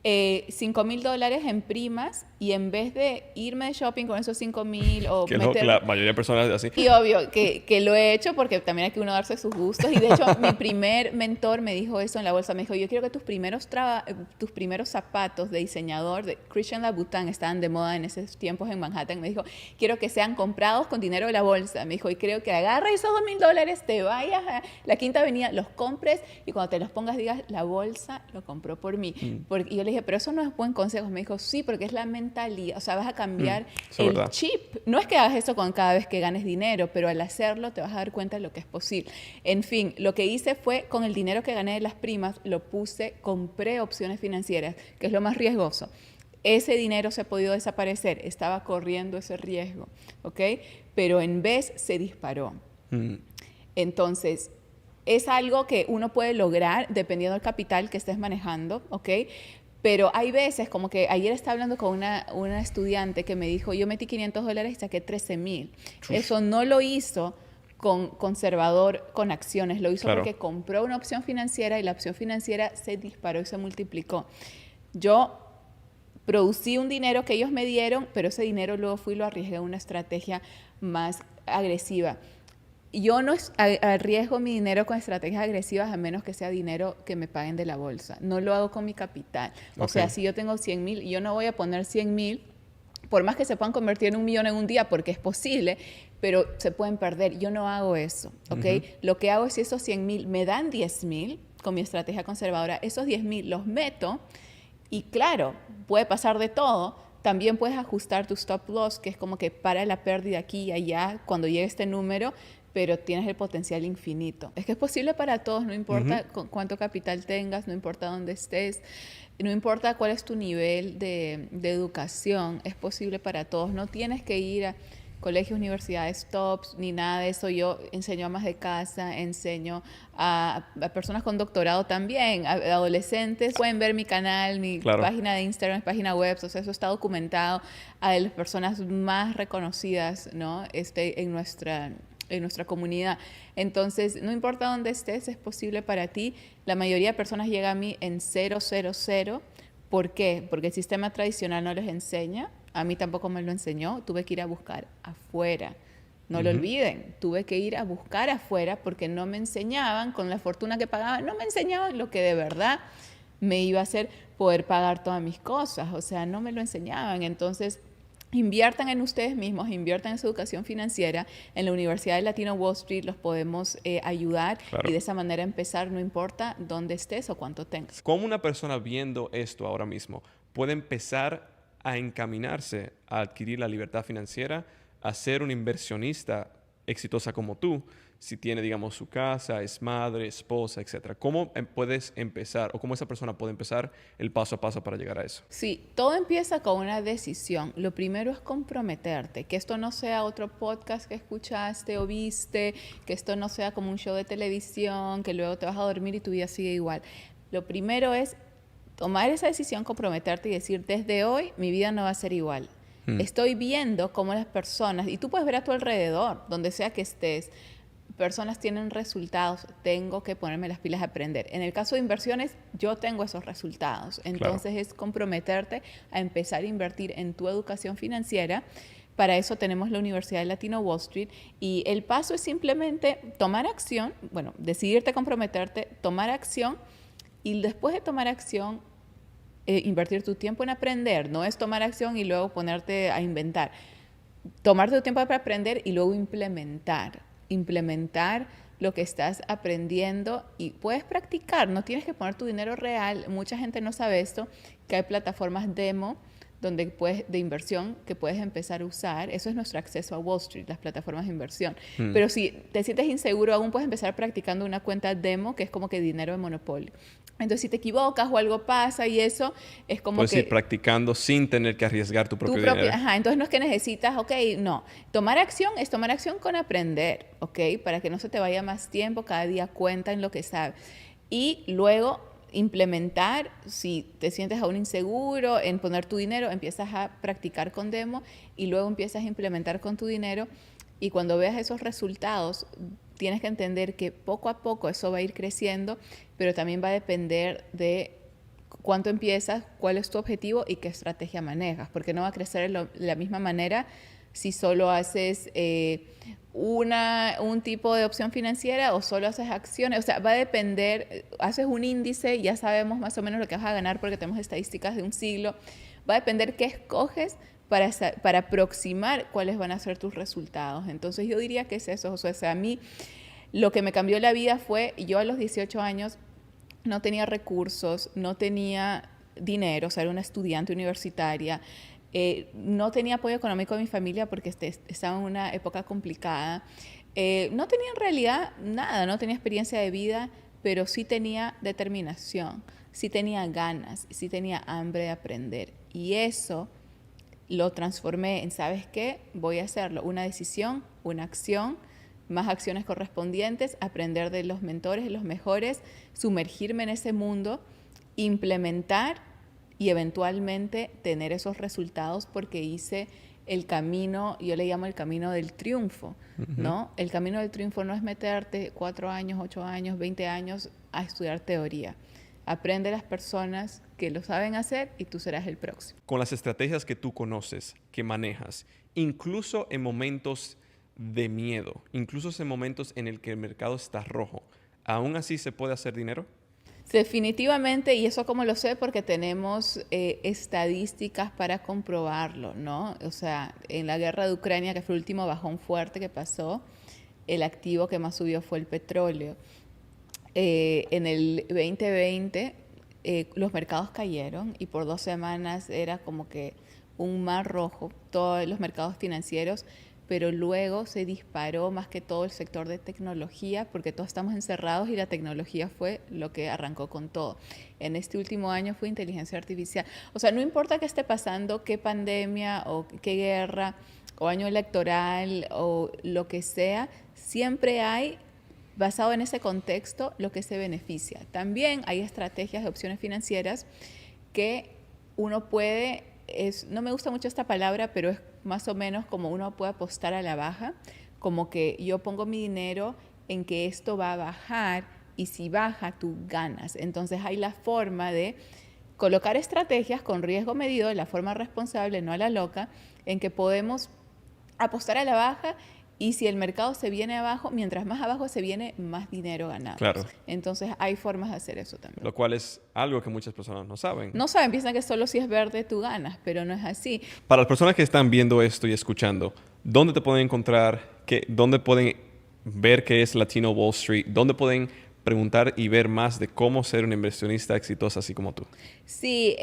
[SPEAKER 1] $5,000 en primas y en vez de irme de shopping con esos 5,000 o
[SPEAKER 2] Que no, la mayoría de personas así.
[SPEAKER 1] y obvio que lo he hecho porque también hay que uno darse sus gustos. Y de hecho, mi primer mentor me dijo eso en la bolsa. Me dijo, yo quiero que tus primeros zapatos de diseñador, de Christian Louboutin, estaban de moda en esos tiempos en Manhattan. Me dijo, quiero que sean comprados con dinero de la bolsa. Me dijo, y creo que agarra esos $2,000, te vayas a la Quinta Avenida, los compres y cuando te los pongas digas, la bolsa lo compró por mí. Y yo le dije, pero eso no es buen consejo. Me dijo, sí, porque es la mentalidad. O sea, vas a cambiar el
[SPEAKER 2] verdad.
[SPEAKER 1] chip. No es que hagas eso con cada vez que ganes dinero, pero al hacerlo te vas a dar cuenta de lo que es posible. En fin, lo que hice fue, con el dinero que gané de las primas, compré opciones financieras, que es lo más riesgoso. Ese dinero se ha podido desaparecer, estaba corriendo ese riesgo, ¿ok? Pero en vez se disparó. Entonces, es algo que uno puede lograr dependiendo del capital que estés manejando, ¿ok? Pero hay veces, como que ayer estaba hablando con una estudiante que me dijo, yo metí $500 y saqué 13,000. Eso no lo hizo con conservador, con acciones, lo hizo
[SPEAKER 2] Claro.
[SPEAKER 1] porque compró una opción financiera y la opción financiera se disparó y se multiplicó. Yo producí un dinero que ellos me dieron, pero ese dinero luego fui y lo arriesgué en una estrategia más agresiva. Yo no arriesgo mi dinero con estrategias agresivas a menos que sea dinero que me paguen de la bolsa. No lo hago con mi capital. O sea, si yo tengo 100,000, yo no voy a poner 100,000, por más que se puedan convertir en 1,000,000 en un día, porque es posible, pero se pueden perder. Yo no hago eso, ¿ok? Lo que hago es si esos 100,000 me dan 10,000 con mi estrategia conservadora, esos 10,000 los meto y claro, puede pasar de todo. También puedes ajustar tu stop loss, que es como que para la pérdida aquí y allá cuando llegue este número, pero tienes el potencial infinito. Es que es posible para todos, no importa cuánto capital tengas, no importa dónde estés, no importa cuál es tu nivel de educación, es posible para todos. No tienes que ir a colegios, universidades, tops, ni nada de eso. Yo enseño a más de casa, enseño a personas con doctorado también, a adolescentes. Pueden ver mi canal, mi página de Instagram, página web, o sea, eso está documentado a las personas más reconocidas, ¿no? En nuestra comunidad. Entonces, no importa dónde estés, es posible para ti. La mayoría de personas llega a mí en 000. ¿Por qué? Porque el sistema tradicional no les enseña. A mí tampoco me lo enseñó. Tuve que ir a buscar afuera. No lo olviden. Tuve que ir a buscar afuera porque no me enseñaban, con la fortuna que pagaban, no me enseñaban lo que de verdad me iba a hacer poder pagar todas mis cosas. O sea, no me lo enseñaban. Entonces, inviertan en ustedes mismos, inviertan en su educación financiera. En la Universidad de Latino Wall Street los podemos ayudar y de esa manera empezar, no importa dónde estés o cuánto tengas.
[SPEAKER 2] ¿Cómo una persona viendo esto ahora mismo puede empezar a encaminarse a adquirir la libertad financiera, a ser una inversionista exitosa como tú, si tiene, digamos, su casa, es madre, esposa, etcétera? ¿Cómo puedes empezar o cómo esa persona puede empezar el paso a paso para llegar a eso?
[SPEAKER 1] Sí, todo empieza con una decisión. Lo primero es comprometerte, que esto no sea otro podcast que escuchaste o viste, que esto no sea como un show de televisión, que luego te vas a dormir y tu vida sigue igual. Lo primero es tomar esa decisión, comprometerte y decir, desde hoy mi vida no va a ser igual. Estoy viendo cómo las personas, y tú puedes ver a tu alrededor, donde sea que estés, personas tienen resultados, tengo que ponerme las pilas a aprender. En el caso de inversiones, yo tengo esos resultados. Entonces es comprometerte a empezar a invertir en tu educación financiera. Para eso tenemos la Universidad de Latino Wall Street y el paso es simplemente tomar acción, bueno, decidirte comprometerte, tomar acción y después de tomar acción, invertir tu tiempo en aprender. No es tomar acción y luego ponerte a inventar. Tomarte tu tiempo para aprender y luego implementar lo que estás aprendiendo y puedes practicar, no tienes que poner tu dinero real. Mucha gente no sabe esto, que hay plataformas demo de inversión que puedes empezar a usar. Eso es nuestro acceso a Wall Street, las plataformas de inversión. Pero si te sientes inseguro aún, puedes empezar practicando una cuenta demo, que es como que dinero de monopolio. Entonces, si te equivocas o algo pasa y eso, es como
[SPEAKER 2] puedes
[SPEAKER 1] que...
[SPEAKER 2] ir practicando sin tener que arriesgar tu propio dinero.
[SPEAKER 1] Entonces no es que necesitas, no. Tomar acción es tomar acción con aprender, ¿ok? Para que no se te vaya más tiempo, cada día cuenta en lo que sabes. Y luego implementar, si te sientes aún inseguro en poner tu dinero, empiezas a practicar con demo y luego empiezas a implementar con tu dinero y cuando veas esos resultados tienes que entender que poco a poco eso va a ir creciendo, pero también va a depender de cuánto empiezas, cuál es tu objetivo y qué estrategia manejas, porque no va a crecer de la misma manera si solo haces un tipo de opción financiera o solo haces acciones. O sea, va a depender, haces un índice, ya sabemos más o menos lo que vas a ganar porque tenemos estadísticas de un siglo. Va a depender qué escoges para aproximar cuáles van a ser tus resultados. Entonces yo diría que es eso. O sea, a mí lo que me cambió la vida fue, yo a los 18 años no tenía recursos, no tenía dinero, o sea, era una estudiante universitaria. No tenía apoyo económico de mi familia porque estaba en una época complicada. No tenía en realidad nada, no tenía experiencia de vida, pero sí tenía determinación, sí tenía ganas, sí tenía hambre de aprender. Y eso lo transformé en, ¿sabes qué? Voy a hacerlo. Una decisión, una acción, más acciones correspondientes, aprender de los mentores, de los mejores, sumergirme en ese mundo, implementar y eventualmente tener esos resultados porque hice el camino, yo le llamo el camino del triunfo, ¿no? El camino del triunfo no es meterte 4 años, 8 años, 20 años a estudiar teoría. Aprende las personas que lo saben hacer y tú serás el próximo.
[SPEAKER 2] Con las estrategias que tú conoces, que manejas, incluso en momentos de miedo, incluso en momentos en el que el mercado está rojo, ¿aún así se puede hacer dinero?
[SPEAKER 1] Definitivamente, y eso como lo sé porque tenemos estadísticas para comprobarlo, ¿no? O sea, en la guerra de Ucrania, que fue el último bajón fuerte que pasó, el activo que más subió fue el petróleo. En el 2020 los mercados cayeron y por 2 semanas era como que un mar rojo, todos los mercados financieros, pero luego se disparó más que todo el sector de tecnología porque todos estamos encerrados y la tecnología fue lo que arrancó con todo. En este último año fue inteligencia artificial. O sea, no importa qué esté pasando, qué pandemia o qué guerra o año electoral o lo que sea, siempre hay basado en ese contexto lo que se beneficia. También hay estrategias de opciones financieras que uno puede, no me gusta mucho esta palabra, pero es más o menos como uno puede apostar a la baja, como que yo pongo mi dinero en que esto va a bajar y si baja tú ganas. Entonces hay la forma de colocar estrategias con riesgo medido de la forma responsable, no a la loca, en que podemos apostar a la baja y si el mercado se viene abajo, mientras más abajo se viene, más dinero ganamos.
[SPEAKER 2] Claro.
[SPEAKER 1] Entonces hay formas de hacer eso también.
[SPEAKER 2] Lo cual es algo que muchas personas no saben.
[SPEAKER 1] No saben, piensan que solo si es verde tú ganas, pero no es así.
[SPEAKER 2] Para las personas que están viendo esto y escuchando, ¿dónde te pueden encontrar? ¿Dónde pueden ver qué es Latino Wall Street? ¿Dónde pueden preguntar y ver más de cómo ser una inversionista exitosa así como tú?
[SPEAKER 1] Sí,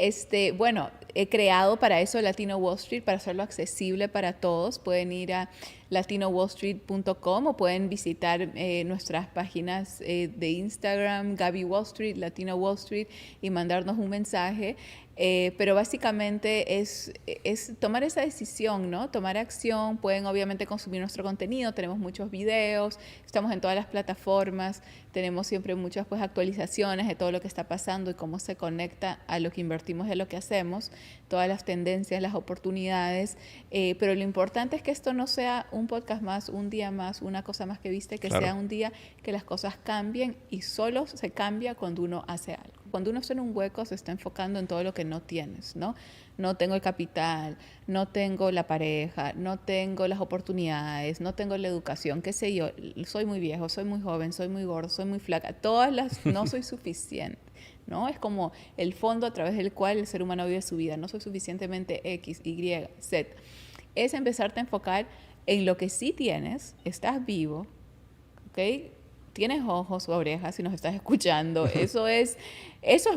[SPEAKER 1] bueno, he creado para eso Latino Wall Street, para hacerlo accesible para todos. Pueden ir a latinowallstreet.com o pueden visitar nuestras páginas de Instagram, Gaby Wall Street, Latino Wall Street, y mandarnos un mensaje. Pero básicamente es tomar esa decisión, ¿no? Tomar acción. Pueden obviamente consumir nuestro contenido, tenemos muchos videos, estamos en todas las plataformas, tenemos siempre muchas pues actualizaciones de todo lo que está pasando y cómo se conecta a lo que invertimos y a lo que hacemos, todas las tendencias, las oportunidades, pero lo importante es que esto no sea un podcast más, un día más, una cosa más que viste, que
[SPEAKER 2] Claro.
[SPEAKER 1] sea un día que las cosas cambien y solo se cambia cuando uno hace algo. Cuando uno está en un hueco se está enfocando en todo lo que no tienes, ¿no? No tengo el capital, no tengo la pareja, no tengo las oportunidades, no tengo la educación, qué sé yo, soy muy viejo, soy muy joven, soy muy gordo, soy muy flaca, no soy suficiente, ¿no? Es como el fondo a través del cual el ser humano vive su vida, no soy suficientemente X, Y, Z. Es empezarte a enfocar en lo que sí tienes, estás vivo, ¿ok? Tienes ojos o orejas si nos estás escuchando, eso es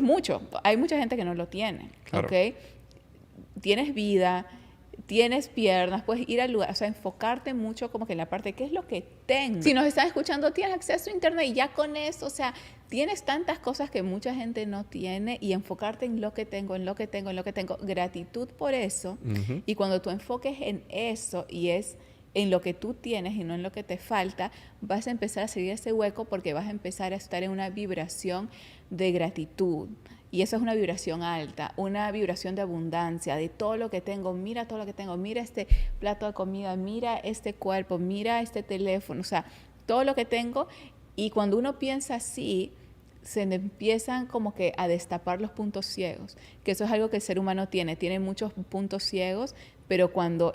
[SPEAKER 1] mucho. Hay mucha gente que no lo tiene,
[SPEAKER 2] Claro.
[SPEAKER 1] ¿ok? Tienes vida, tienes piernas, puedes ir al lugar, o sea, enfocarte mucho como que en la parte, ¿qué es lo que tengo? Si nos estás escuchando, tienes acceso a internet y ya con eso, o sea, tienes tantas cosas que mucha gente no tiene y enfocarte en lo que tengo, en lo que tengo, en lo que tengo, gratitud por eso.
[SPEAKER 2] Ujú.
[SPEAKER 1] Y cuando tú enfoques en eso y es en lo que tú tienes y no en lo que te falta, vas a empezar a seguir ese hueco porque vas a empezar a estar en una vibración de gratitud. Y eso es una vibración alta, una vibración de abundancia, de todo lo que tengo, mira todo lo que tengo, mira este plato de comida, mira este cuerpo, mira este teléfono, o sea, todo lo que tengo. Y cuando uno piensa así, se empiezan como que a destapar los puntos ciegos, que eso es algo que el ser humano tiene muchos puntos ciegos, pero cuando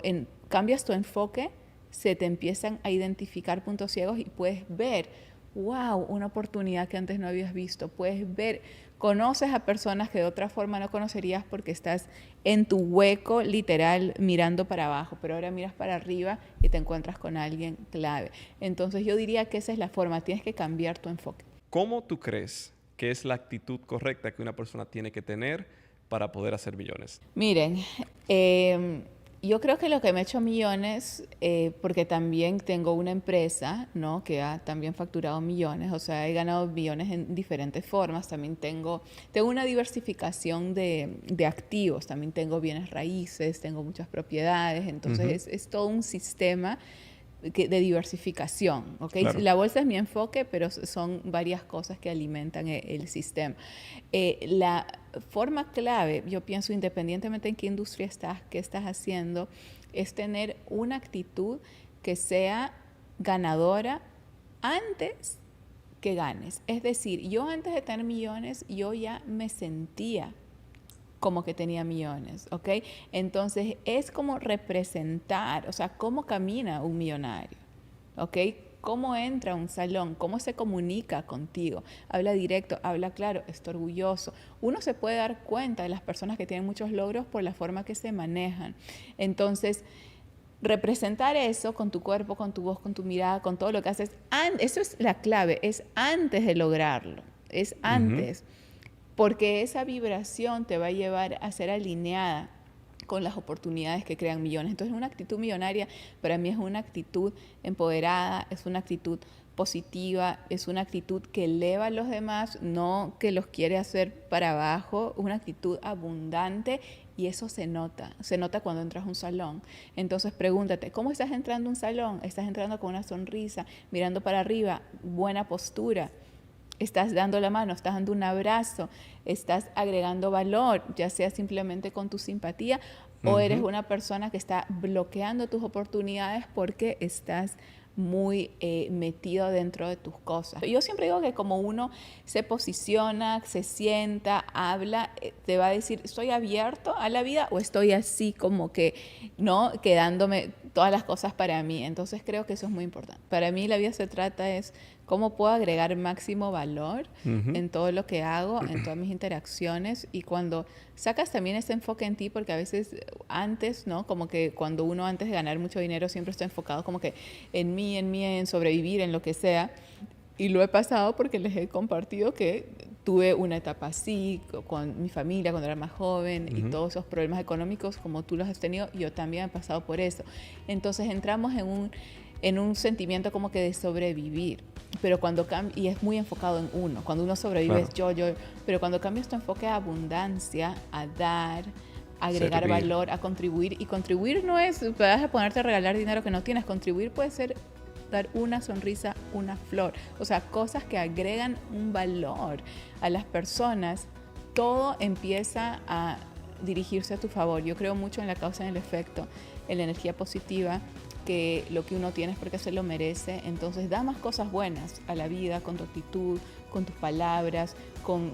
[SPEAKER 1] cambias tu enfoque, se te empiezan a identificar puntos ciegos y puedes ver, wow, una oportunidad que antes no habías visto, puedes ver, conoces a personas que de otra forma no conocerías porque estás en tu hueco literal mirando para abajo, pero ahora miras para arriba y te encuentras con alguien clave. Entonces yo diría que esa es la forma, tienes que cambiar tu enfoque.
[SPEAKER 2] ¿Cómo tú crees que es la actitud correcta que una persona tiene que tener para poder hacer millones?
[SPEAKER 1] Miren, yo creo que lo que me ha hecho millones, porque también tengo una empresa, ¿no? Que ha también facturado millones, o sea, he ganado millones en diferentes formas. También tengo una diversificación de activos, también tengo bienes raíces, tengo muchas propiedades, entonces es todo un sistema de diversificación, ¿ok?
[SPEAKER 2] Claro.
[SPEAKER 1] La bolsa es mi enfoque, pero son varias cosas que alimentan el sistema. La forma clave, yo pienso, independientemente en qué industria estás, qué estás haciendo, es tener una actitud que sea ganadora antes que ganes. Es decir, yo antes de tener millones, yo ya me sentía como que tenía millones, ¿ok? Entonces es como representar, o sea, cómo camina un millonario, ¿ok? Cómo entra a un salón, cómo se comunica contigo, habla directo, habla claro, está orgulloso. Uno se puede dar cuenta de las personas que tienen muchos logros por la forma que se manejan. Entonces, representar eso con tu cuerpo, con tu voz, con tu mirada, con todo lo que haces, eso es la clave, es antes de lograrlo, es antes. Porque esa vibración te va a llevar a ser alineada con las oportunidades que crean millones. Entonces, una actitud millonaria para mí es una actitud empoderada, es una actitud positiva, es una actitud que eleva a los demás, no que los quiere hacer para abajo, una actitud abundante y eso se nota cuando entras a un salón. Entonces pregúntate, ¿cómo estás entrando a un salón? ¿Estás entrando con una sonrisa, mirando para arriba, buena postura? Estás dando la mano, estás dando un abrazo, estás agregando valor, ya sea simplemente con tu simpatía o eres una persona que está bloqueando tus oportunidades porque estás muy metido dentro de tus cosas. Yo siempre digo que como uno se posiciona, se sienta, habla, te va a decir, ¿estoy abierto a la vida o estoy así como que, no, quedándome todas las cosas para mí? Entonces creo que eso es muy importante. Para mí la vida se trata es cómo puedo agregar máximo valor en todo lo que hago, en todas mis interacciones y cuando sacas también ese enfoque en ti, porque a veces antes, ¿no? Como que cuando uno antes de ganar mucho dinero siempre está enfocado como que en mí, en sobrevivir, en lo que sea. Y lo he pasado porque les he compartido que tuve una etapa así con mi familia cuando era más joven y todos esos problemas económicos como tú los has tenido, yo también he pasado por eso. Entonces entramos en un sentimiento como que de sobrevivir, pero cuando cambia, y es muy enfocado en uno, cuando uno sobrevive es yo, pero cuando cambias tu enfoque a abundancia, a dar, a agregar valor, a contribuir, y contribuir no es, vas a ponerte a regalar dinero que no tienes, contribuir puede ser dar una sonrisa, una flor, o sea, cosas que agregan un valor a las personas, todo empieza a dirigirse a tu favor. Yo creo mucho en la causa y en el efecto, en la energía positiva, que lo que uno tiene es porque se lo merece, entonces da más cosas buenas a la vida con tu actitud, con tus palabras, con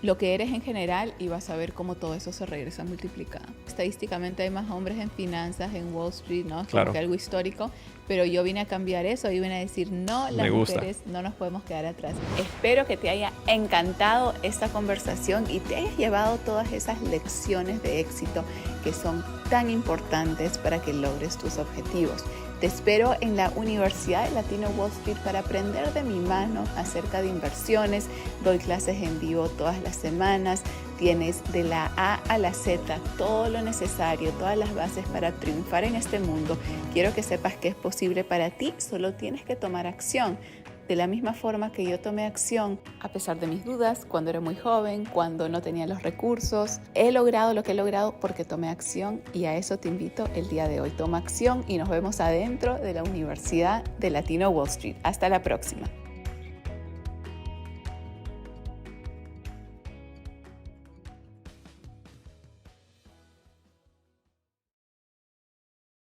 [SPEAKER 1] lo que eres en general y vas a ver cómo todo eso se regresa multiplicado. Estadísticamente hay más hombres en finanzas, en Wall Street, ¿no? Como que algo histórico, pero yo vine a cambiar eso, yo vine a decir, no, las mujeres no nos podemos quedar atrás. Espero que te haya encantado esta conversación y te hayas llevado todas esas lecciones de éxito que son tan importantes para que logres tus objetivos. Te espero en la Universidad de Latino Wall Street para aprender de mi mano acerca de inversiones. Doy clases en vivo todas las semanas. Tienes de la A a la Z todo lo necesario, todas las bases para triunfar en este mundo. Quiero que sepas que es posible para ti, solo tienes que tomar acción. De la misma forma que yo tomé acción, a pesar de mis dudas, cuando era muy joven, cuando no tenía los recursos, he logrado lo que he logrado porque tomé acción y a eso te invito el día de hoy. Toma acción y nos vemos adentro de la Universidad de Latino Wall Street. Hasta la próxima.